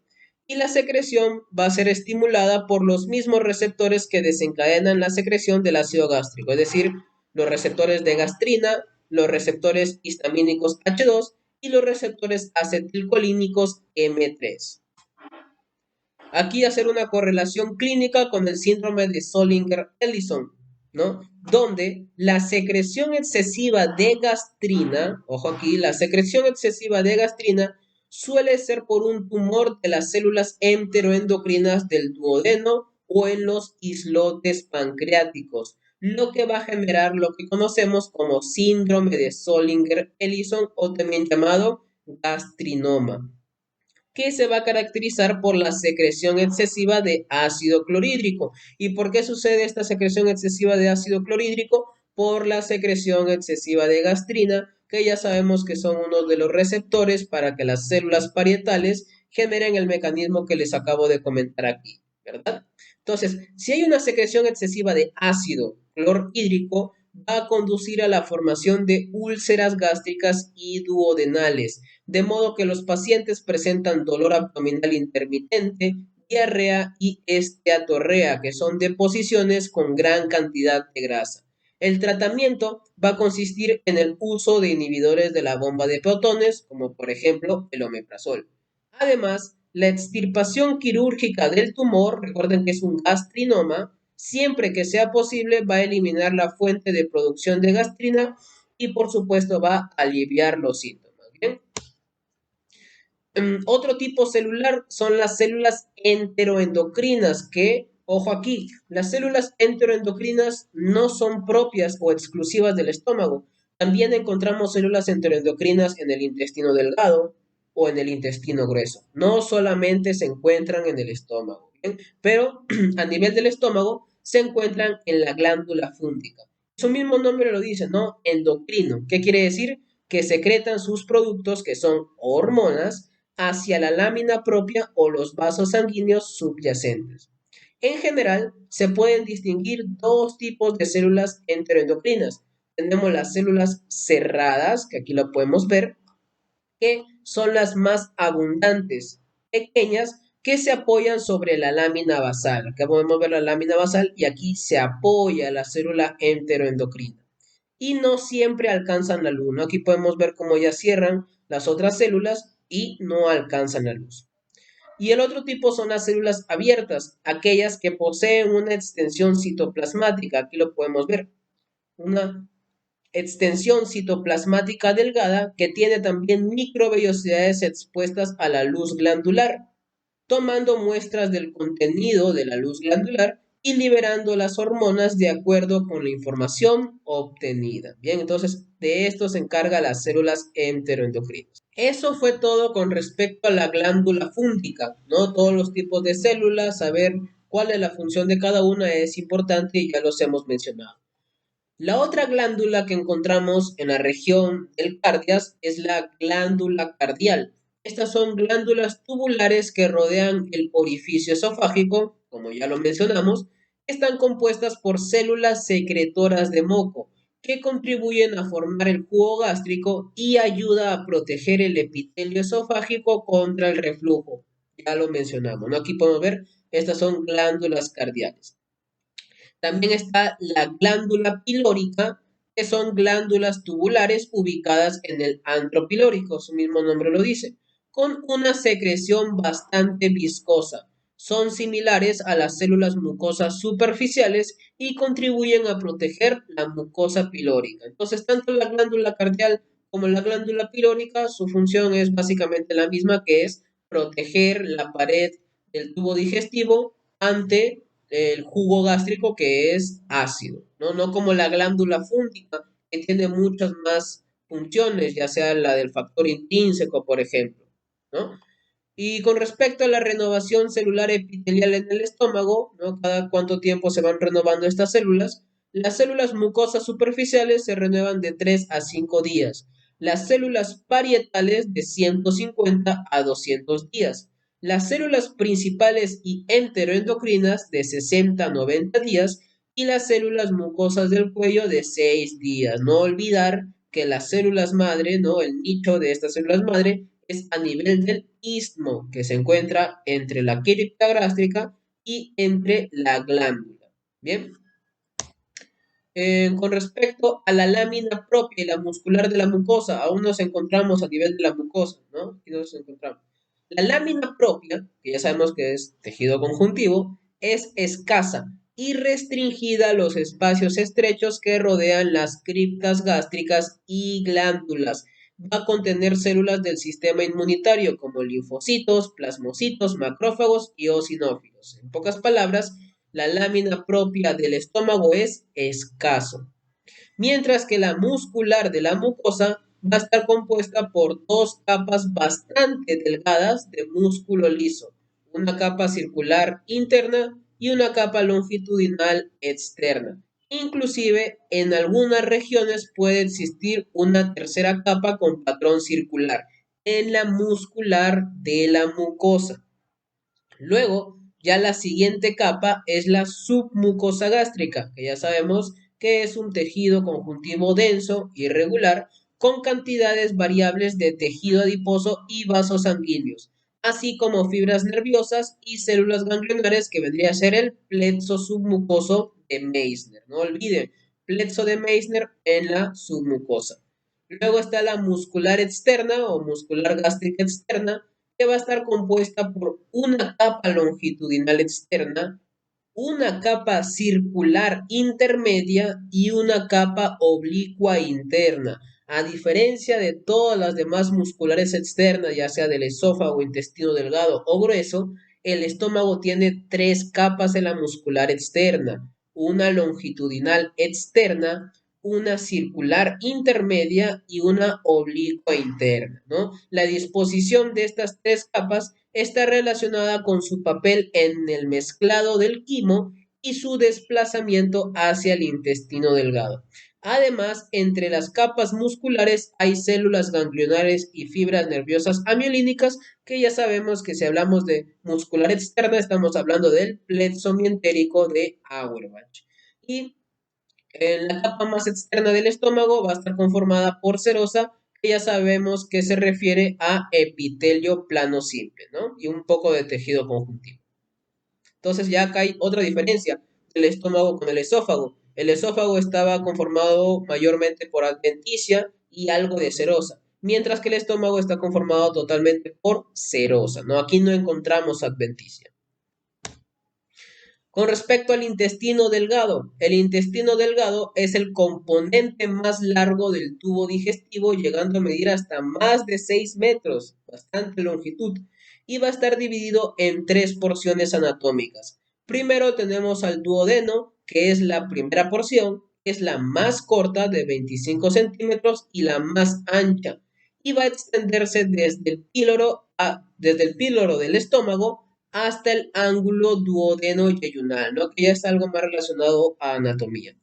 Y la secreción va a ser estimulada por los mismos receptores que desencadenan la secreción del ácido gástrico, es decir, los receptores de gastrina, los receptores histamínicos H2 y los receptores acetilcolínicos M3. Aquí hacer una correlación clínica con el síndrome de Zollinger-Ellison, ¿no? Donde la secreción excesiva de gastrina, ojo aquí, la secreción excesiva de gastrina suele ser por un tumor de las células enteroendocrinas del duodeno o en los islotes pancreáticos, lo que va a generar lo que conocemos como síndrome de Zollinger-Ellison o también llamado gastrinoma, que se va a caracterizar por la secreción excesiva de ácido clorhídrico. ¿Y por qué sucede esta secreción excesiva de ácido clorhídrico? Por la secreción excesiva de gastrina, que ya sabemos que son uno de los receptores para que las células parietales generen el mecanismo que les acabo de comentar aquí, ¿verdad? Entonces, si hay una secreción excesiva de ácido clorhídrico, va a conducir a la formación de úlceras gástricas y duodenales, de modo que los pacientes presentan dolor abdominal intermitente, diarrea y esteatorrea, que son deposiciones con gran cantidad de grasa. El tratamiento va a consistir en el uso de inhibidores de la bomba de protones, como por ejemplo el omeprazol. Además, la extirpación quirúrgica del tumor, recuerden que es un gastrinoma, siempre que sea posible va a eliminar la fuente de producción de gastrina y por supuesto va a aliviar los síntomas. ¿Bien? Otro tipo celular son las células enteroendocrinas que, ojo aquí, las células enteroendocrinas no son propias o exclusivas del estómago. También encontramos células enteroendocrinas en el intestino delgado o en el intestino grueso. No solamente se encuentran en el estómago, ¿bien? Pero a nivel del estómago se encuentran en la glándula fúngica. Su mismo nombre lo dice, ¿no? Endocrino. ¿Qué quiere decir? Que secretan sus productos, que son hormonas, hacia la lámina propia o los vasos sanguíneos subyacentes. En general, se pueden distinguir dos tipos de células enteroendocrinas. Tenemos las células cerradas, que aquí lo podemos ver, que son las más abundantes, pequeñas, que se apoyan sobre la lámina basal. Acá podemos ver la lámina basal y aquí se apoya la célula enteroendocrina. Y no siempre alcanzan la luz, ¿no? Aquí podemos ver cómo ya cierran las otras células y no alcanzan la luz. Y el otro tipo son las células abiertas, aquellas que poseen una extensión citoplasmática. Aquí lo podemos ver. Una extensión citoplasmática delgada que tiene también microvellosidades expuestas a la luz glandular, tomando muestras del contenido de la luz glandular y liberando las hormonas de acuerdo con la información obtenida. Bien, entonces de esto se encargan las células enteroendocrinas. Eso fue todo con respecto a la glándula fúngica, ¿no? Todos los tipos de células, saber cuál es la función de cada una es importante y ya los hemos mencionado. La otra glándula que encontramos en la región del cardias es la glándula cardial. Estas son glándulas tubulares que rodean el orificio esofágico, como ya lo mencionamos, están compuestas por células secretoras de moco, que contribuyen a formar el jugo gástrico y ayuda a proteger el epitelio esofágico contra el reflujo. Ya lo mencionamos, ¿no? Aquí podemos ver, estas son glándulas cardiales. También está la glándula pilórica, que son glándulas tubulares ubicadas en el antro pilórico, su mismo nombre lo dice, con una secreción bastante viscosa. Son similares a las células mucosas superficiales y contribuyen a proteger la mucosa pilórica. Entonces, tanto la glándula cardial como la glándula pilórica, su función es básicamente la misma, que es proteger la pared del tubo digestivo ante el jugo gástrico que es ácido, ¿no? No como la glándula fúngica, que tiene muchas más funciones, ya sea la del factor intrínseco, por ejemplo, ¿no? Y con respecto a la renovación celular epitelial en el estómago, ¿no? Cada cuánto tiempo se van renovando estas células. Las células mucosas superficiales se renuevan de 3 a 5 días. Las células parietales de 150 a 200 días. Las células principales y enteroendocrinas de 60 a 90 días. Y las células mucosas del cuello de 6 días. No olvidar que las células madre, ¿no? El nicho de estas células madre es a nivel del istmo que se encuentra entre la cripta gástrica y entre la glándula. Bien. Con respecto a la lámina propia y la muscular de la mucosa, aún nos encontramos a nivel de la mucosa, ¿no? Aquí nos encontramos. La lámina propia, que ya sabemos que es tejido conjuntivo, es escasa y restringida a los espacios estrechos que rodean las criptas gástricas y glándulas. Va a contener células del sistema inmunitario como linfocitos, plasmocitos, macrófagos y eosinófilos. En pocas palabras, la lámina propia del estómago es escaso, mientras que la muscular de la mucosa va a estar compuesta por dos capas bastante delgadas de músculo liso, una capa circular interna y una capa longitudinal externa. Inclusive en algunas regiones puede existir una tercera capa con patrón circular en la muscular de la mucosa. Luego, ya la siguiente capa es la submucosa gástrica, que ya sabemos que es un tejido conjuntivo denso, irregular, con cantidades variables de tejido adiposo y vasos sanguíneos, así como fibras nerviosas y células ganglionares, que vendría a ser el plexo submucoso de Meissner. No olviden, plexo de Meissner en la submucosa. Luego está la muscular externa o muscular gástrica externa, que va a estar compuesta por una capa longitudinal externa, una capa circular intermedia y una capa oblicua interna. A diferencia de todas las demás musculares externas, ya sea del esófago, intestino delgado o grueso, el estómago tiene tres capas en la muscular externa, una longitudinal externa, una circular intermedia y una oblicua interna, ¿no? La disposición de estas tres capas está relacionada con su papel en el mezclado del quimo y su desplazamiento hacia el intestino delgado. Además, entre las capas musculares hay células ganglionares y fibras nerviosas amiolínicas, que ya sabemos que si hablamos de muscular externa estamos hablando del plexo mientérico de Auerbach. Y en la capa más externa del estómago va a estar conformada por serosa, que ya sabemos que se refiere a epitelio plano simple, ¿no? Y un poco de tejido conjuntivo. Entonces ya acá hay otra diferencia del estómago con el esófago. El esófago estaba conformado mayormente por adventicia y algo de serosa, mientras que el estómago está conformado totalmente por serosa, ¿no? Aquí no encontramos adventicia. Con respecto al intestino delgado, el intestino delgado es el componente más largo del tubo digestivo, llegando a medir hasta más de 6 metros, bastante longitud, y va a estar dividido en tres porciones anatómicas. Primero tenemos al duodeno, que es la primera porción, que es la más corta de 25 centímetros y la más ancha, y va a extenderse desde el píloro del estómago hasta el ángulo duodeno-yeyunal, ¿no? Que ya es algo más relacionado a anatomía.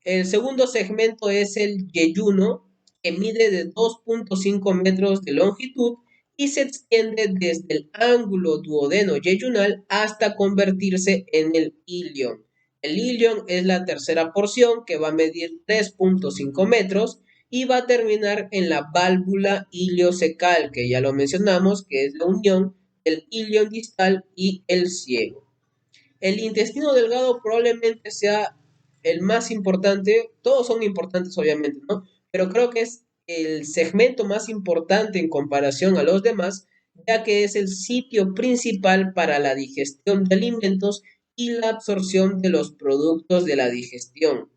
El segundo segmento es el yeyuno, que mide de 2.5 metros de longitud y se extiende desde el ángulo duodeno-yeyunal hasta convertirse en el ilion. El ilion es la tercera porción, que va a medir 3.5 metros y va a terminar en la válvula iliocecal, que ya lo mencionamos, que es la unión el ilion distal y el ciego. El intestino delgado probablemente sea el más importante, todos son importantes obviamente, ¿no? Pero creo que es el segmento más importante en comparación a los demás, ya que es el sitio principal para la digestión de alimentos y la absorción de los productos de la digestión,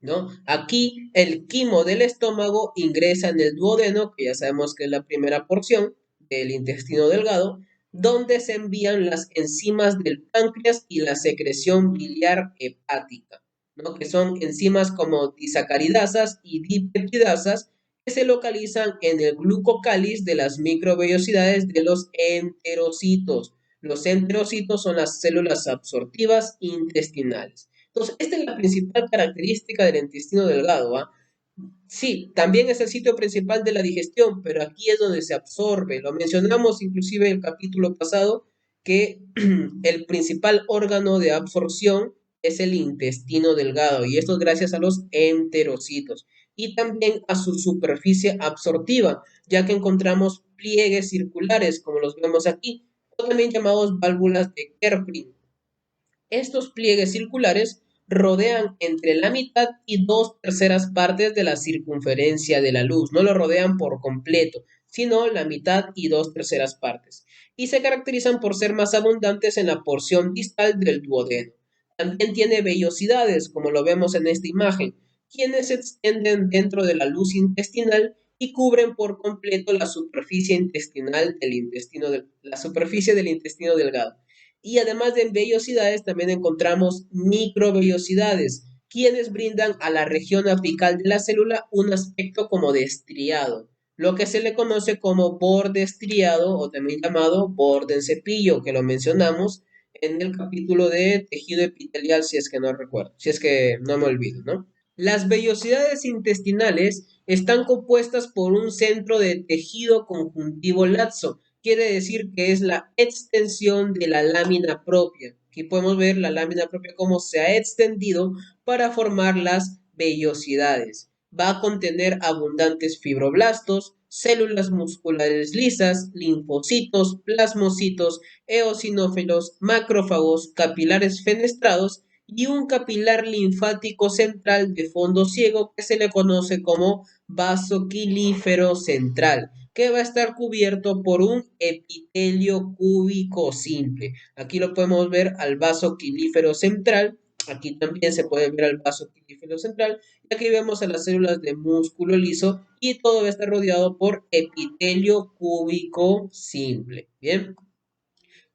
¿no? Aquí el quimo del estómago ingresa en el duodeno, que ya sabemos que es la primera porción del intestino delgado, donde se envían las enzimas del páncreas y la secreción biliar hepática, ¿no? Que son enzimas como disacaridasas y dipeptidasas que se localizan en el glucocáliz de las microvellosidades de los enterocitos. Los enterocitos son las células absortivas intestinales. Entonces, esta es la principal característica del intestino delgado, ¿ah? Sí, también es el sitio principal de la digestión, pero aquí es donde se absorbe. Lo mencionamos inclusive en el capítulo pasado, que el principal órgano de absorción es el intestino delgado, y esto es gracias a los enterocitos, y también a su superficie absortiva, ya que encontramos pliegues circulares, como los vemos aquí, o también llamados válvulas de Kerpring. Estos pliegues circulares rodean entre la mitad y dos terceras partes de la circunferencia de la luz. No lo rodean por completo, sino la mitad y dos terceras partes. Y se caracterizan por ser más abundantes en la porción distal del duodeno. También tiene vellosidades, como lo vemos en esta imagen, quienes se extienden dentro de la luz intestinal y cubren por completo la superficie intestinal del la superficie del intestino delgado. Y además de vellosidades, también encontramos microvellosidades, quienes brindan a la región apical de la célula un aspecto como de estriado, lo que se le conoce como borde estriado o también llamado borde en cepillo, que lo mencionamos en el capítulo de tejido epitelial, si es que no recuerdo, si es que no me olvido, ¿no? Las vellosidades intestinales están compuestas por un centro de tejido conjuntivo laxo, quiere decir que es la extensión de la lámina propia. Aquí podemos ver la lámina propia cómo se ha extendido para formar las vellosidades. Va a contener abundantes fibroblastos, células musculares lisas, linfocitos, plasmocitos, eosinófilos, macrófagos, capilares fenestrados y un capilar linfático central de fondo ciego que se le conoce como vaso quilífero central, que va a estar cubierto por un epitelio cúbico simple. Aquí lo podemos ver al vaso quilífero central. Aquí también se puede ver al vaso quilífero central. Y aquí vemos a las células de músculo liso y todo va a estar rodeado por epitelio cúbico simple. Bien.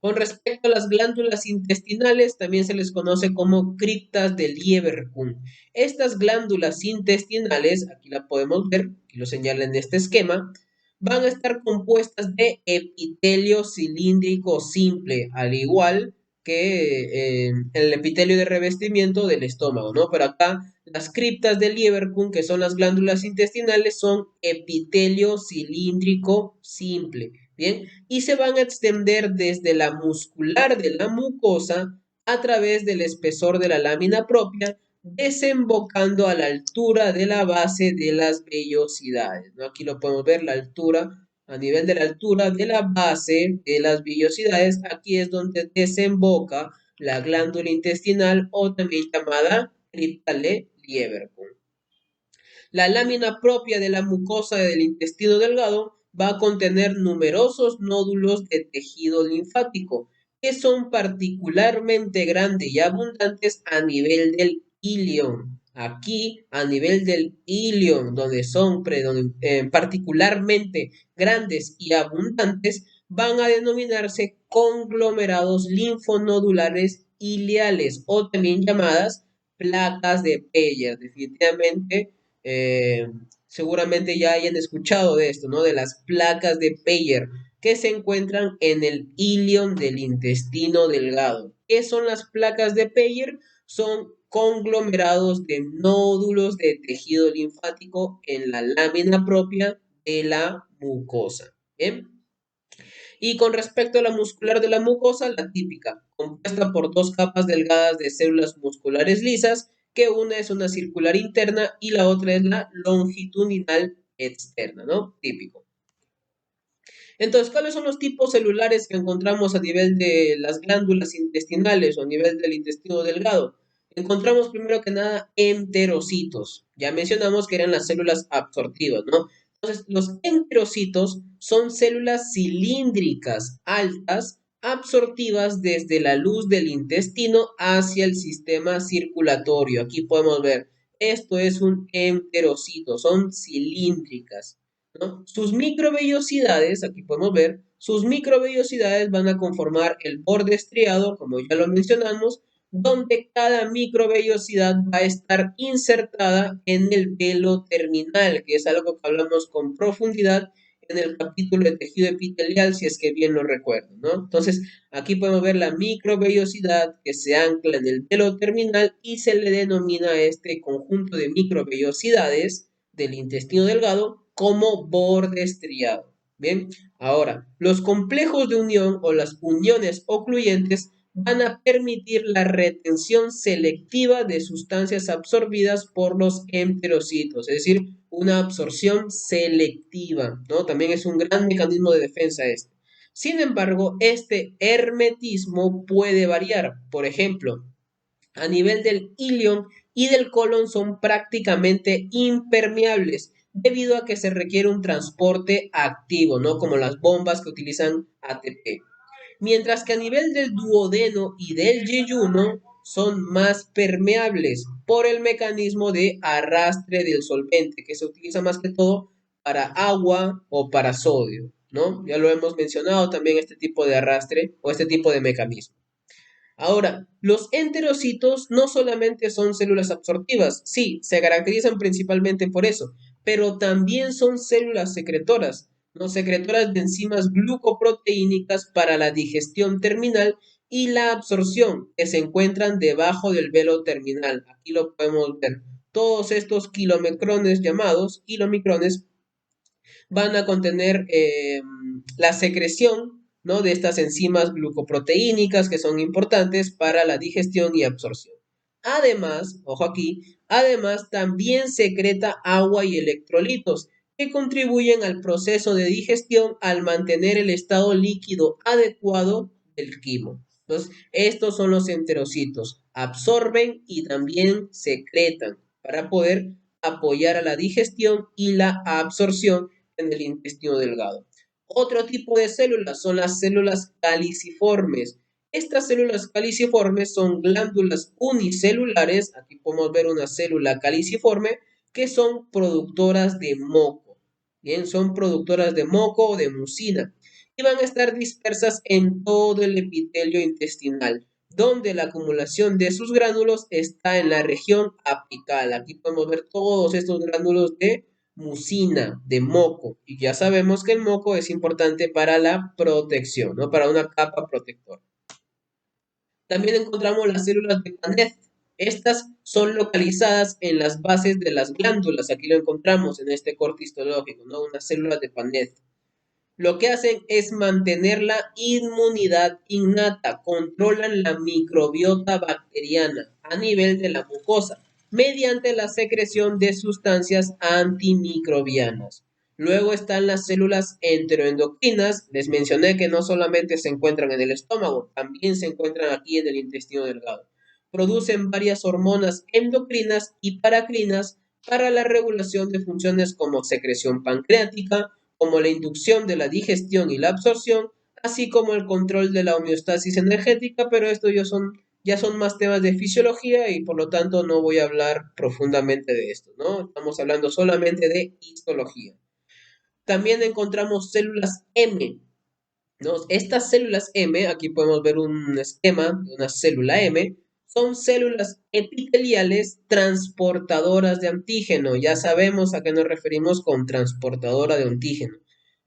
Con respecto a las glándulas intestinales, también se les conoce como criptas de Lieberkühn. Estas glándulas intestinales, aquí la podemos ver, aquí lo señala en este esquema, van a estar compuestas de epitelio cilíndrico simple, al igual que el epitelio de revestimiento del estómago, ¿no? Pero acá las criptas de Lieberkühn, que son las glándulas intestinales, son epitelio cilíndrico simple. Bien, y se van a extender desde la muscular de la mucosa a través del espesor de la lámina propia, desembocando a la altura de la base de las vellosidades, ¿no? Aquí lo podemos ver, la altura, a nivel de la altura de la base de las vellosidades, aquí es donde desemboca la glándula intestinal o también llamada cripta de Lieberkühn. La lámina propia de la mucosa del intestino delgado va a contener numerosos nódulos de tejido linfático que son particularmente grandes y abundantes a nivel del ilion. Aquí, a nivel del ilion, donde son particularmente grandes y abundantes, van a denominarse conglomerados linfonodulares ileales o también llamadas placas de Peyer. Definitivamente eh, seguramente ya hayan escuchado de esto, ¿no? De las placas de Peyer que se encuentran en el ilion del intestino delgado. ¿Qué son las placas de Peyer? Son conglomerados de nódulos de tejido linfático en la lámina propia de la mucosa. ¿Bien? Y con respecto a la muscular de la mucosa, la típica, compuesta por dos capas delgadas de células musculares lisas, que una es una circular interna y la otra es la longitudinal externa, ¿no? Típico. Entonces, ¿cuáles son los tipos celulares que encontramos a nivel de las glándulas intestinales o a nivel del intestino delgado? Encontramos primero que nada enterocitos. Ya mencionamos que eran las células absortivas, ¿no? Entonces, los enterocitos son células cilíndricas altas absortivas desde la luz del intestino hacia el sistema circulatorio. Aquí podemos ver, esto es un enterocito, son cilíndricas, ¿no? Sus microvellosidades, aquí podemos ver, sus microvellosidades van a conformar el borde estriado, como ya lo mencionamos, donde cada microvellosidad va a estar insertada en el velo terminal, que es algo que hablamos con profundidad en el capítulo de tejido epitelial, si es que bien lo recuerdo, ¿no? Entonces, aquí podemos ver la microvellosidad que se ancla en el velo terminal y se le denomina a este conjunto de microvellosidades del intestino delgado como borde estriado. Bien, ahora, los complejos de unión o las uniones ocluyentes van a permitir la retención selectiva de sustancias absorbidas por los enterocitos, es decir, una absorción selectiva, ¿no? También es un gran mecanismo de defensa este. Sin embargo, este hermetismo puede variar. Por ejemplo, a nivel del ilion y del colon son prácticamente impermeables debido a que se requiere un transporte activo, ¿no? Como las bombas que utilizan ATP. Mientras que a nivel del duodeno y del yeyuno son más permeables por el mecanismo de arrastre del solvente, que se utiliza más que todo para agua o para sodio, ¿no? Ya lo hemos mencionado también este tipo de arrastre o este tipo de mecanismo. Ahora, los enterocitos no solamente son células absortivas, sí, se caracterizan principalmente por eso, pero también son células secretoras, ¿no? Secretoras de enzimas glucoproteínicas para la digestión terminal y la absorción, que se encuentran debajo del velo terminal. Aquí lo podemos ver. Todos estos kilomicrones llamados kilomicrones van a contener la secreción, ¿no? De estas enzimas glucoproteínicas que son importantes para la digestión y absorción. Además, ojo aquí, además también secreta agua y electrolitos que contribuyen al proceso de digestión al mantener el estado líquido adecuado del quimo. Entonces, estos son los enterocitos, absorben y también secretan para poder apoyar a la digestión y la absorción en el intestino delgado. Otro tipo de células son las células caliciformes. Estas células caliciformes son glándulas unicelulares, aquí podemos ver una célula caliciforme, que son productoras de moco. Bien, son productoras de moco o de mucina y van a estar dispersas en todo el epitelio intestinal, donde la acumulación de sus gránulos está en la región apical. Aquí podemos ver todos estos gránulos de mucina, de moco. Y ya sabemos que el moco es importante para la protección, ¿no? Para una capa protectora. También encontramos las células de Paneth. Estas son localizadas en las bases de las glándulas. Aquí lo encontramos en este corte histológico, ¿no? Unas células de Paneth. Lo que hacen es mantener la inmunidad innata, controlan la microbiota bacteriana a nivel de la mucosa mediante la secreción de sustancias antimicrobianas. Luego están las células enteroendocrinas. Les mencioné que no solamente se encuentran en el estómago, también se encuentran aquí en el intestino delgado. Producen varias hormonas endocrinas y paracrinas para la regulación de funciones como secreción pancreática, como la inducción de la digestión y la absorción, así como el control de la homeostasis energética, pero esto ya son más temas de fisiología y por lo tanto no voy a hablar profundamente de esto, ¿no? Estamos hablando solamente de histología. También encontramos células M, ¿no? Estas células M, aquí podemos ver un esquema de una célula M, son células epiteliales transportadoras de antígeno. Ya sabemos a qué nos referimos con transportadora de antígeno,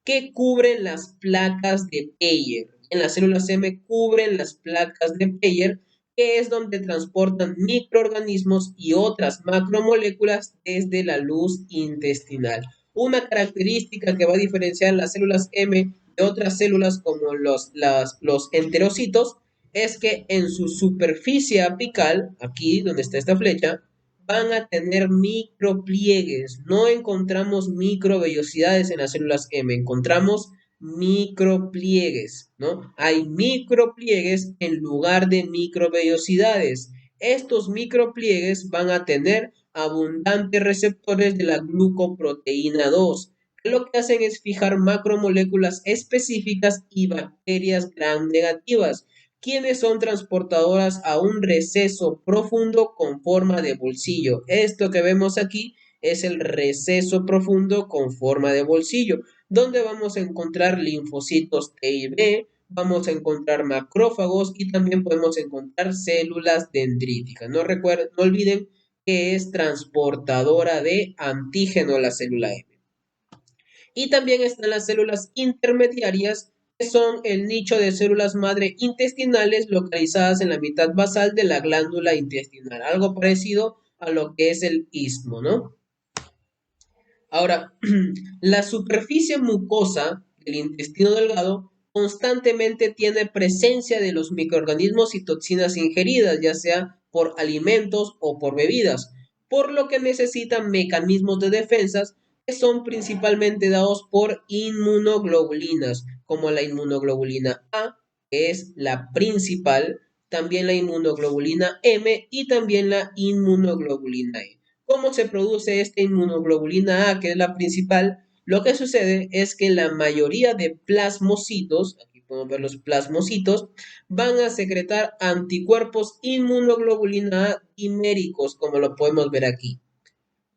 que cubren las placas de Peyer. En las células M cubren las placas de Peyer, que es donde transportan microorganismos y otras macromoléculas desde la luz intestinal. Una característica que va a diferenciar las células M de otras células como los enterocitos es que en su superficie apical, aquí donde está esta flecha, van a tener micropliegues. No encontramos microvellosidades en las células M, encontramos micropliegues, ¿no? Hay micropliegues en lugar de microvellosidades. Estos micropliegues van a tener abundantes receptores de la glucoproteína 2, que lo que hacen es fijar macromoléculas específicas y bacterias gram negativas, quienes son transportadoras a un receso profundo con forma de bolsillo. Esto que vemos aquí es el receso profundo con forma de bolsillo, donde vamos a encontrar linfocitos T y B, vamos a encontrar macrófagos y también podemos encontrar células dendríticas. No olviden que es transportadora de antígeno la célula M. Y también están las células intermediarias, que son el nicho de células madre intestinales localizadas en la mitad basal de la glándula intestinal, algo parecido a lo que es el istmo, ¿no? Ahora, la superficie mucosa del intestino delgado constantemente tiene presencia de los microorganismos y toxinas ingeridas, ya sea por alimentos o por bebidas, por lo que necesitan mecanismos de defensas que son principalmente dados por inmunoglobulinas, como la inmunoglobulina A, que es la principal, también la inmunoglobulina M y también la inmunoglobulina E. ¿Cómo se produce esta inmunoglobulina A, que es la principal? Lo que sucede es que la mayoría de plasmocitos, aquí podemos ver los plasmocitos, van a secretar anticuerpos inmunoglobulina A diméricos, como lo podemos ver aquí.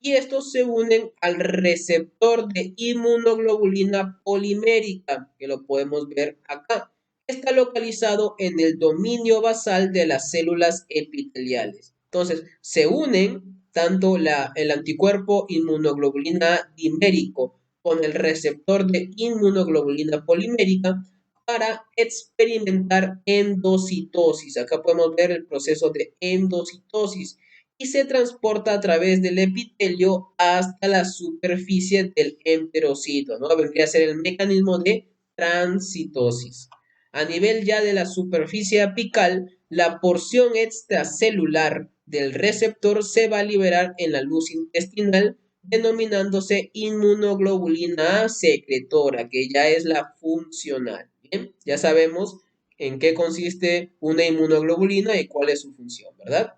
Y estos se unen al receptor de inmunoglobulina polimérica, que lo podemos ver acá. Está localizado en el dominio basal de las células epiteliales. Entonces, se unen tanto el anticuerpo inmunoglobulina dimérico con el receptor de inmunoglobulina polimérica para experimentar endocitosis. Acá podemos ver el proceso de endocitosis y se transporta a través del epitelio hasta la superficie del enterocito, ¿no? Vendría a ser el mecanismo de transitosis. A nivel ya de la superficie apical, la porción extracelular del receptor se va a liberar en la luz intestinal, denominándose inmunoglobulina A secretora, que ya es la funcional. ¿Bien? Ya sabemos en qué consiste una inmunoglobulina y cuál es su función, ¿verdad?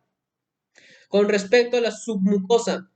Con respecto a la submucosa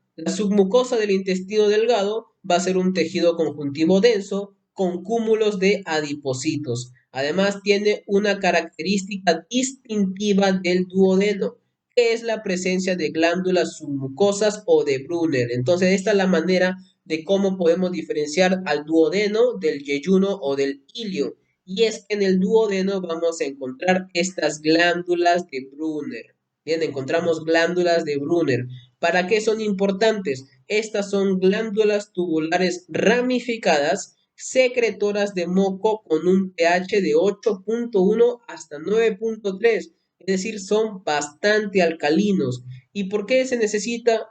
del intestino delgado va a ser un tejido conjuntivo denso con cúmulos de adipocitos. Además, tiene una característica distintiva del duodeno, que es la presencia de glándulas submucosas o de Brunner. Entonces, esta es la manera de cómo podemos diferenciar al duodeno del yeyuno o del ilio. Y es que en el duodeno vamos a encontrar estas glándulas de Brunner. Bien, encontramos glándulas de Brunner. ¿Para qué son importantes? Estas son glándulas tubulares ramificadas, secretoras de moco con un pH de 8.1 hasta 9.3, es decir, son bastante alcalinos. ¿Y por qué se necesita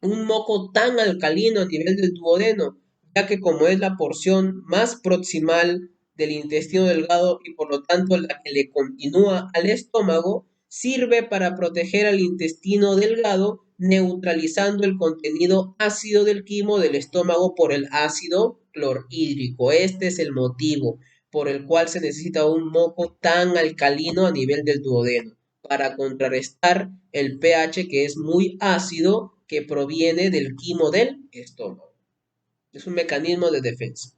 un moco tan alcalino a nivel del duodeno? Ya que como es la porción más proximal del intestino delgado y por lo tanto la que le continúa al estómago, sirve para proteger al intestino delgado, neutralizando el contenido ácido del quimo del estómago por el ácido clorhídrico. Este es el motivo por el cual se necesita un moco tan alcalino a nivel del duodeno, para contrarrestar el pH que es muy ácido que proviene del quimo del estómago. Es un mecanismo de defensa.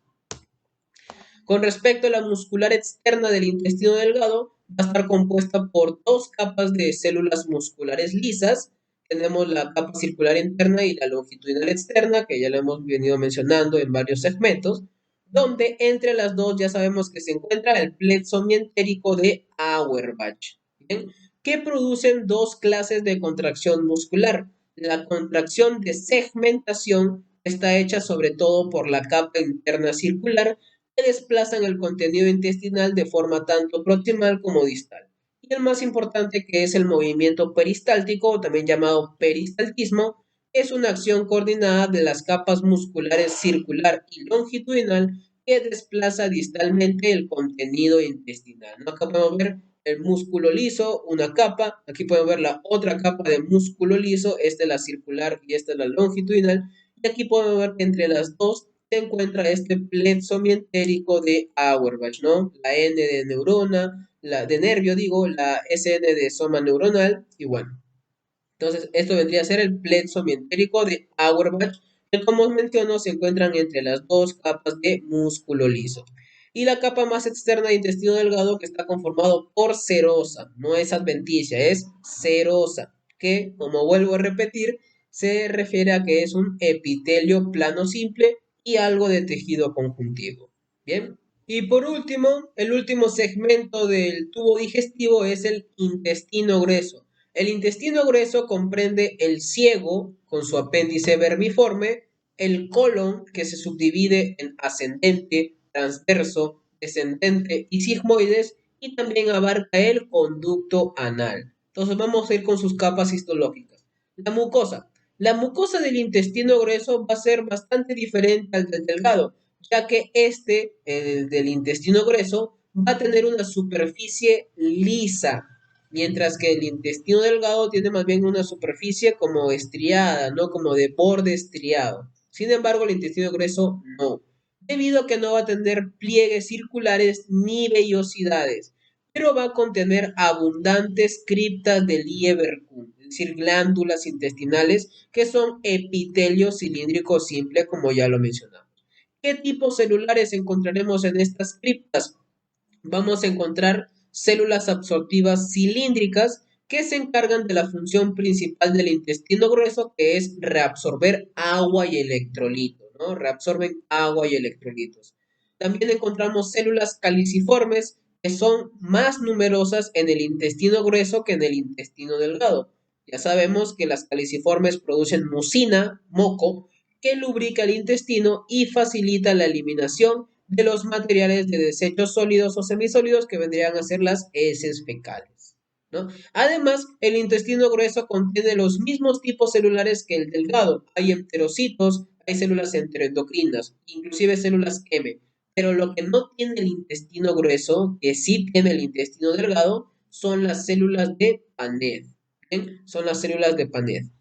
Con respecto a la muscular externa del intestino delgado, va a estar compuesta por dos capas de células musculares lisas. Tenemos la capa circular interna y la longitudinal externa, que ya lo hemos venido mencionando en varios segmentos, donde entre las dos ya sabemos que se encuentra el plexo mientérico de Auerbach, ¿bien? Que producen dos clases de contracción muscular. La contracción de segmentación está hecha sobre todo por la capa interna circular, que desplazan el contenido intestinal de forma tanto proximal como distal. Y el más importante, que es el movimiento peristáltico, también llamado peristaltismo, es una acción coordinada de las capas musculares circular y longitudinal que desplaza distalmente el contenido intestinal, ¿no? Acá podemos ver el músculo liso, una capa, aquí podemos ver la otra capa de músculo liso, esta es la circular y esta es la longitudinal, y aquí podemos ver que entre las dos se encuentra este plexo mientérico de Auerbach, ¿no? La N de neurona, la de nervio, digo, la SN de soma neuronal, y bueno. Entonces, esto vendría a ser el plexo mientérico de Auerbach, que como os menciono, se encuentran entre las dos capas de músculo liso. Y la capa más externa de intestino delgado, que está conformado por serosa, no es adventicia, es serosa, que, como vuelvo a repetir, se refiere a que es un epitelio plano simple y algo de tejido conjuntivo. Bien. Y por último, el último segmento del tubo digestivo es el intestino grueso. El intestino grueso comprende el ciego con su apéndice vermiforme, el colon que se subdivide en ascendente, transverso, descendente y sigmoides, y también abarca el conducto anal. Entonces vamos a ir con sus capas histológicas. La mucosa. La mucosa del intestino grueso va a ser bastante diferente al del delgado, ya que el del intestino grueso, va a tener una superficie lisa, mientras que el intestino delgado tiene más bien una superficie como estriada, ¿no? Como de borde estriado. Sin embargo, el intestino grueso no, debido a que no va a tener pliegues circulares ni vellosidades, pero va a contener abundantes criptas de Lieberkühn, es decir, glándulas intestinales que son epitelio cilíndrico simple, como ya lo mencionamos. ¿Qué tipos celulares encontraremos en estas criptas? Vamos a encontrar células absortivas cilíndricas que se encargan de la función principal del intestino grueso, que es reabsorber agua y electrolitos, ¿no? Reabsorben agua y electrolitos. También encontramos células caliciformes que son más numerosas en el intestino grueso que en el intestino delgado. Ya sabemos que las caliciformes producen mucina, moco, que lubrica el intestino y facilita la eliminación de los materiales de desechos sólidos o semisólidos que vendrían a ser las heces fecales, ¿no? Además, el intestino grueso contiene los mismos tipos celulares que el delgado. Hay enterocitos, hay células enteroendocrinas, inclusive células M. Pero lo que no tiene el intestino grueso, que sí tiene el intestino delgado, son las células de Paneth. ¿Bien? Son las células de Paneth.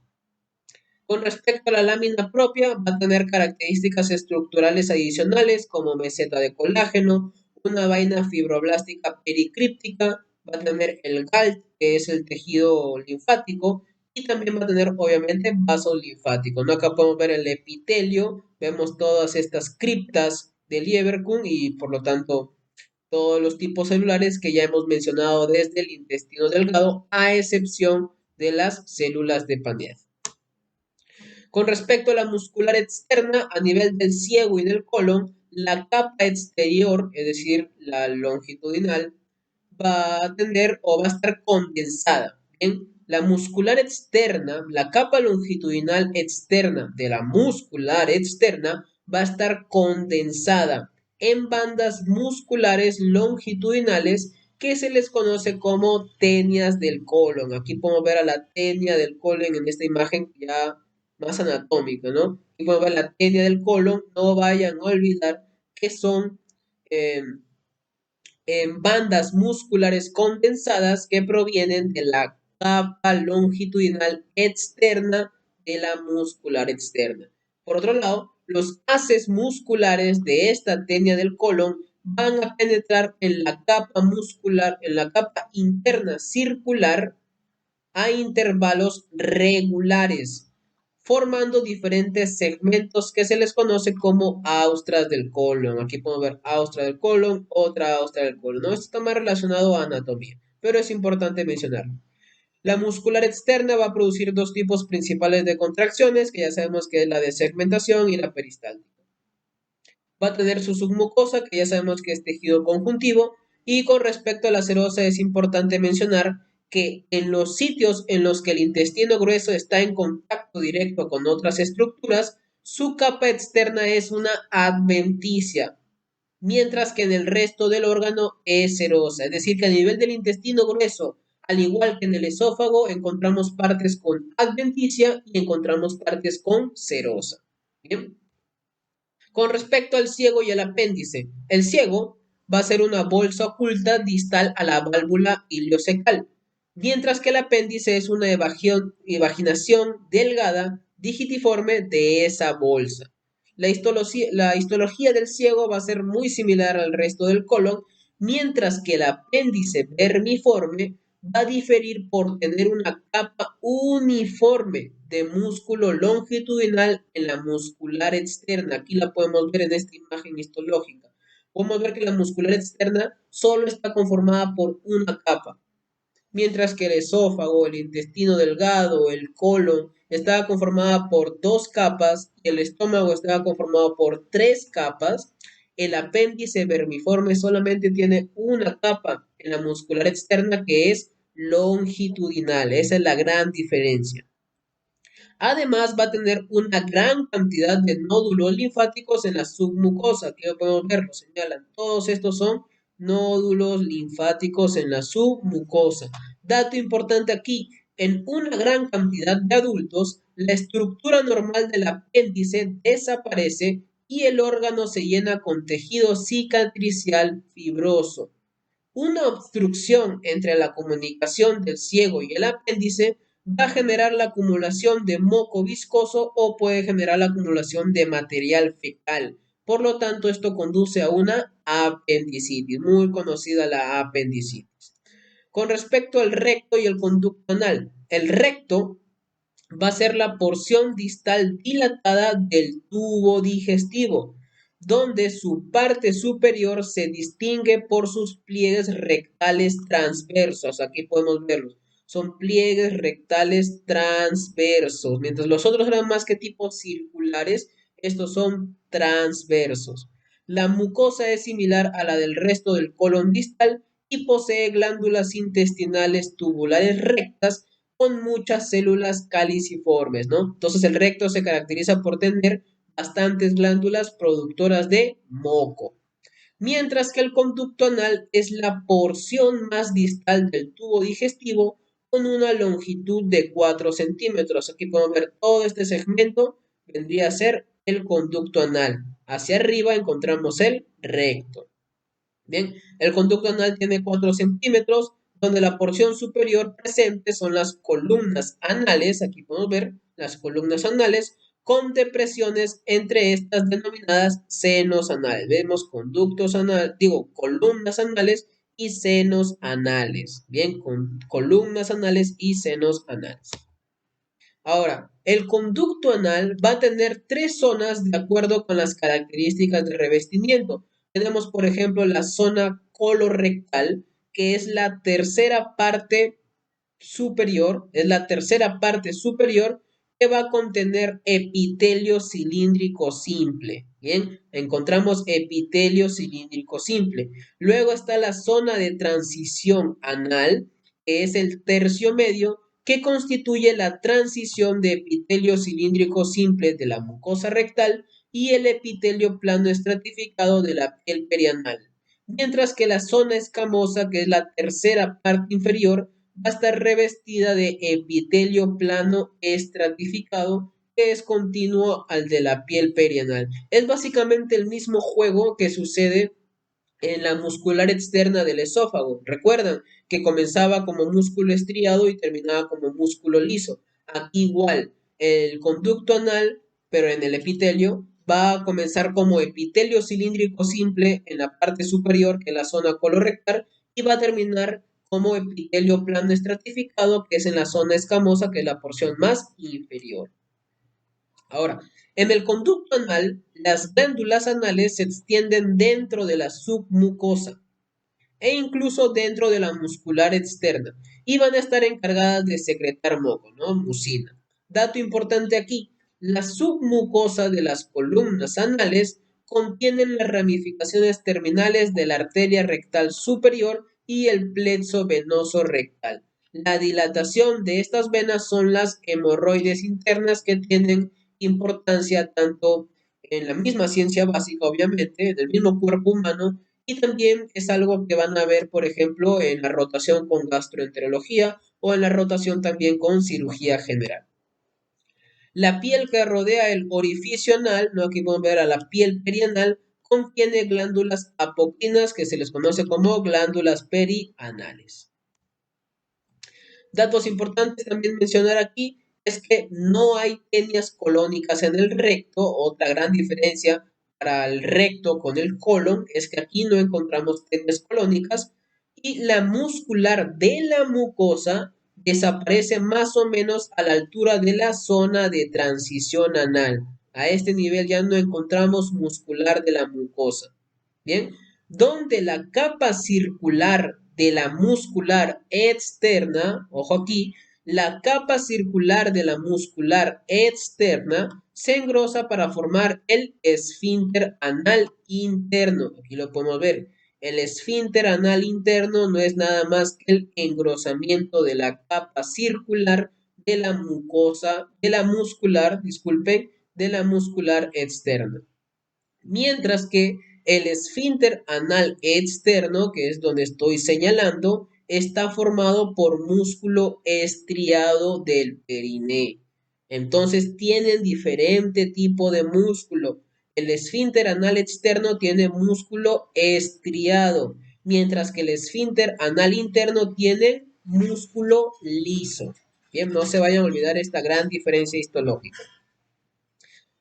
Con respecto a la lámina propia, va a tener características estructurales adicionales como meseta de colágeno, una vaina fibroblástica pericríptica, va a tener el GALT, que es el tejido linfático, y también va a tener obviamente vasos linfáticos, ¿no? Acá podemos ver el epitelio, vemos todas estas criptas de Lieberkühn y por lo tanto todos los tipos celulares que ya hemos mencionado desde el intestino delgado, a excepción de las células de Paneth. Con respecto a la muscular externa, a nivel del ciego y del colon, la capa exterior, es decir, la longitudinal, va a tener o va a estar condensada. ¿Bien? La muscular externa, la capa longitudinal externa de la muscular externa, va a estar condensada en bandas musculares longitudinales que se les conoce como tenias del colon. Aquí podemos ver a la tenia del colon en esta imagen ya más anatómica, ¿no? Y podemos ver la tenia del colon. No vayan a olvidar que son eh, en bandas musculares condensadas que provienen de la capa longitudinal externa de la muscular externa. Por otro lado, los haces musculares de esta tenia del colon van a penetrar en la capa muscular, en la capa interna circular a intervalos regulares, formando diferentes segmentos que se les conoce como austras del colon. Aquí podemos ver austra del colon, otra austra del colon. ¿No? Esto está más relacionado a anatomía, pero es importante mencionarlo. La muscular externa va a producir dos tipos principales de contracciones, que ya sabemos que es la de segmentación y la peristáltica. Va a tener su submucosa, que ya sabemos que es tejido conjuntivo, y con respecto a la serosa es importante mencionar que en los sitios en los que el intestino grueso está en contacto directo con otras estructuras, su capa externa es una adventicia, mientras que en el resto del órgano es serosa. Es decir, que a nivel del intestino grueso, al igual que en el esófago, encontramos partes con adventicia y encontramos partes con serosa. ¿Bien? Con respecto al ciego y el apéndice, el ciego va a ser una bolsa oculta distal a la válvula ileocecal, mientras que el apéndice es una evaginación delgada, digitiforme de esa bolsa. La histología del ciego va a ser muy similar al resto del colon, mientras que el apéndice vermiforme va a diferir por tener una capa uniforme de músculo longitudinal en la muscular externa. Aquí la podemos ver en esta imagen histológica. Podemos ver que la muscular externa solo está conformada por una capa, mientras que el esófago, el intestino delgado, el colon, estaba conformada por dos capas y el estómago estaba conformado por tres capas. El apéndice vermiforme solamente tiene una capa en la muscular externa que es longitudinal. Esa es la gran diferencia. Además, va a tener una gran cantidad de nódulos linfáticos en la submucosa. Aquí lo podemos ver, lo señalan. Todos estos son nódulos linfáticos en la submucosa. Dato importante aquí, en una gran cantidad de adultos, la estructura normal del apéndice desaparece y el órgano se llena con tejido cicatricial fibroso. Una obstrucción entre la comunicación del ciego y el apéndice va a generar la acumulación de moco viscoso o puede generar la acumulación de material fecal. Por lo tanto, esto conduce a una apendicitis, muy conocida la apendicitis. Con respecto al recto y el conducto anal, el recto va a ser la porción distal dilatada del tubo digestivo, donde su parte superior se distingue por sus pliegues rectales transversos. Aquí podemos verlos. Son pliegues rectales transversos. Mientras los otros eran más que tipo circulares, estos son transversos. La mucosa es similar a la del resto del colon distal y posee glándulas intestinales tubulares rectas con muchas células caliciformes, ¿no? Entonces el recto se caracteriza por tener bastantes glándulas productoras de moco, mientras que el conducto anal es la porción más distal del tubo digestivo con una longitud de 4 centímetros. Aquí podemos ver todo este segmento, vendría a ser el conducto anal. Hacia arriba encontramos el recto. Bien, el conducto anal tiene 4 centímetros, donde la porción superior presente son las columnas anales, aquí podemos ver las columnas anales, con depresiones entre estas denominadas senos anales. Vemos conductos anales, columnas anales y senos anales. Bien, con columnas anales y senos anales. Ahora, el conducto anal va a tener tres zonas de acuerdo con las características de revestimiento. Tenemos, por ejemplo, la zona colorectal, que es la tercera parte superior, que va a contener epitelio cilíndrico simple. Bien, encontramos epitelio cilíndrico simple. Luego está la zona de transición anal, que es el tercio medio, que constituye la transición de epitelio cilíndrico simple de la mucosa rectal y el epitelio plano estratificado de la piel perianal. Mientras que la zona escamosa, que es la tercera parte inferior, va a estar revestida de epitelio plano estratificado que es continuo al de la piel perianal. Es básicamente el mismo juego que sucede en la muscular externa del esófago. Recuerdan que comenzaba como músculo estriado y terminaba como músculo liso. Aquí igual, el conducto anal, pero en el epitelio, va a comenzar como epitelio cilíndrico simple en la parte superior, que es la zona colorectal, y va a terminar como epitelio plano estratificado, que es en la zona escamosa, que es la porción más inferior. Ahora, en el conducto anal, las glándulas anales se extienden dentro de la submucosa e incluso dentro de la muscular externa y van a estar encargadas de secretar moco, ¿no? Mucina. Dato importante aquí, la submucosa de las columnas anales contienen las ramificaciones terminales de la arteria rectal superior y el plexo venoso rectal. La dilatación de estas venas son las hemorroides internas que tienen importancia tanto en la misma ciencia básica, obviamente, en el mismo cuerpo humano, y también es algo que van a ver, por ejemplo, en la rotación con gastroenterología o en la rotación también con cirugía general. La piel que rodea el orificio anal, ¿no? Aquí podemos ver a la piel perianal, contiene glándulas apocrinas que se les conoce como glándulas perianales. Datos importantes también mencionar aquí es que no hay tenias colónicas en el recto. Otra gran diferencia para el recto con el colon es que aquí no encontramos tenias colónicas y la muscular de la mucosa desaparece más o menos a la altura de la zona de transición anal. A este nivel ya no encontramos muscular de la mucosa. Bien, donde la capa circular de la muscular externa, ojo aquí, la capa circular de la muscular externa se engrosa para formar el esfínter anal interno. Aquí lo podemos ver. El esfínter anal interno no es nada más que el engrosamiento de la capa circular de la mucosa, de la muscular, disculpen, de la muscular externa. Mientras que el esfínter anal externo, que es donde estoy señalando, está formado por músculo estriado del periné. Entonces tienen diferente tipo de músculo. El esfínter anal externo tiene músculo estriado, mientras que el esfínter anal interno tiene músculo liso. Bien, no se vayan a olvidar esta gran diferencia histológica.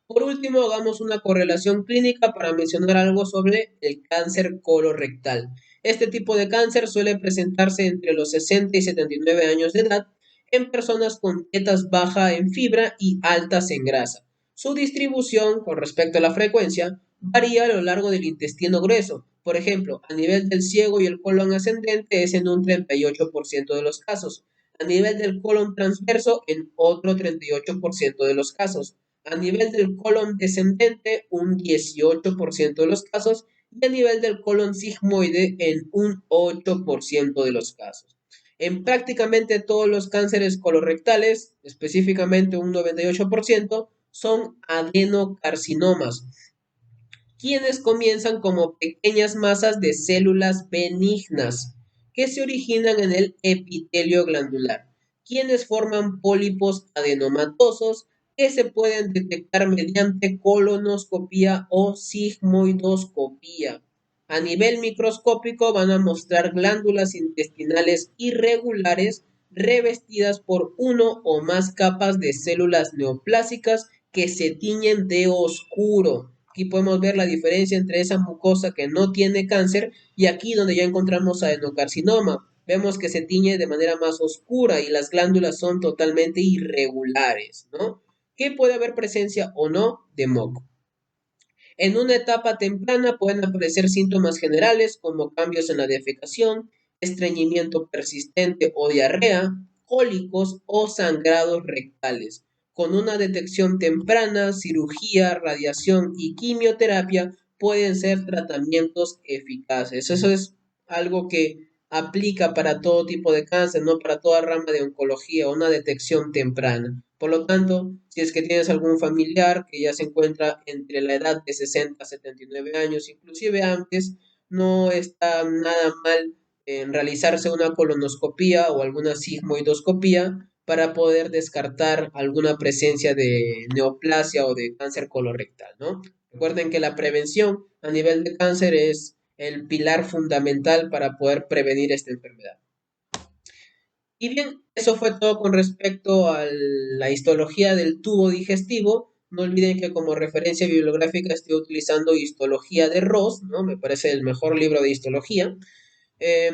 Por último, hagamos una correlación clínica para mencionar algo sobre el cáncer colorectal. Este tipo de cáncer suele presentarse entre los 60 y 79 años de edad en personas con dietas bajas en fibra y altas en grasa. Su distribución con respecto a la frecuencia varía a lo largo del intestino grueso. Por ejemplo, a nivel del ciego y el colon ascendente es en un 38% de los casos. A nivel del colon transverso en otro 38% de los casos. A nivel del colon descendente, un 18% de los casos, y a nivel del colon sigmoide, en un 8% de los casos. En prácticamente todos los cánceres colorectales, específicamente un 98%, son adenocarcinomas, quienes comienzan como pequeñas masas de células benignas que se originan en el epitelio glandular, quienes forman pólipos adenomatosos que se pueden detectar mediante colonoscopía o sigmoidoscopía. A nivel microscópico van a mostrar glándulas intestinales irregulares revestidas por uno o más capas de células neoplásicas que se tiñen de oscuro. Aquí podemos ver la diferencia entre esa mucosa que no tiene cáncer y aquí donde ya encontramos adenocarcinoma. Vemos que se tiñe de manera más oscura y las glándulas son totalmente irregulares, ¿no? Que puede haber presencia o no de moco. En una etapa temprana pueden aparecer síntomas generales como cambios en la defecación, estreñimiento persistente o diarrea, cólicos o sangrados rectales. Con una detección temprana, cirugía, radiación y quimioterapia pueden ser tratamientos eficaces. Eso es algo que aplica para todo tipo de cáncer, no para toda rama de oncología, una detección temprana. Por lo tanto, si es que tienes algún familiar que ya se encuentra entre la edad de 60 a 79 años, inclusive antes, no está nada mal en realizarse una colonoscopía o alguna sigmoidoscopía para poder descartar alguna presencia de neoplasia o de cáncer colorectal, ¿no? Recuerden que la prevención a nivel de cáncer es el pilar fundamental para poder prevenir esta enfermedad. Y bien, eso fue todo con respecto a la histología del tubo digestivo. No olviden que como referencia bibliográfica estoy utilizando Histología de Ross, ¿no? Me parece el mejor libro de histología.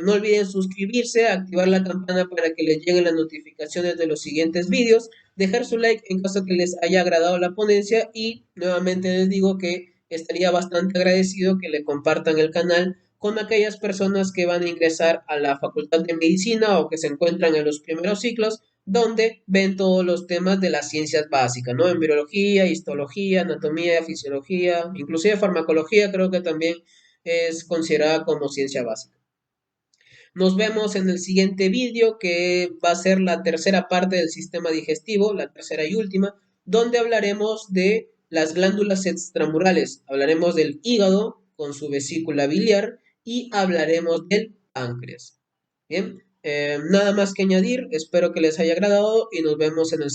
No olviden suscribirse, activar la campana para que les lleguen las notificaciones de los siguientes vídeos, dejar su like en caso que les haya agradado la ponencia y nuevamente les digo que estaría bastante agradecido que le compartan el canal con aquellas personas que van a ingresar a la Facultad de Medicina o que se encuentran en los primeros ciclos, donde ven todos los temas de las ciencias básicas, ¿no? En biología, histología, anatomía, fisiología, inclusive farmacología creo que también es considerada como ciencia básica. Nos vemos en el siguiente vídeo que va a ser la tercera parte del sistema digestivo, la tercera y última, donde hablaremos de las glándulas extramurales, hablaremos del hígado con su vesícula biliar y hablaremos del páncreas. Bien, nada más que añadir, espero que les haya agradado y nos vemos en el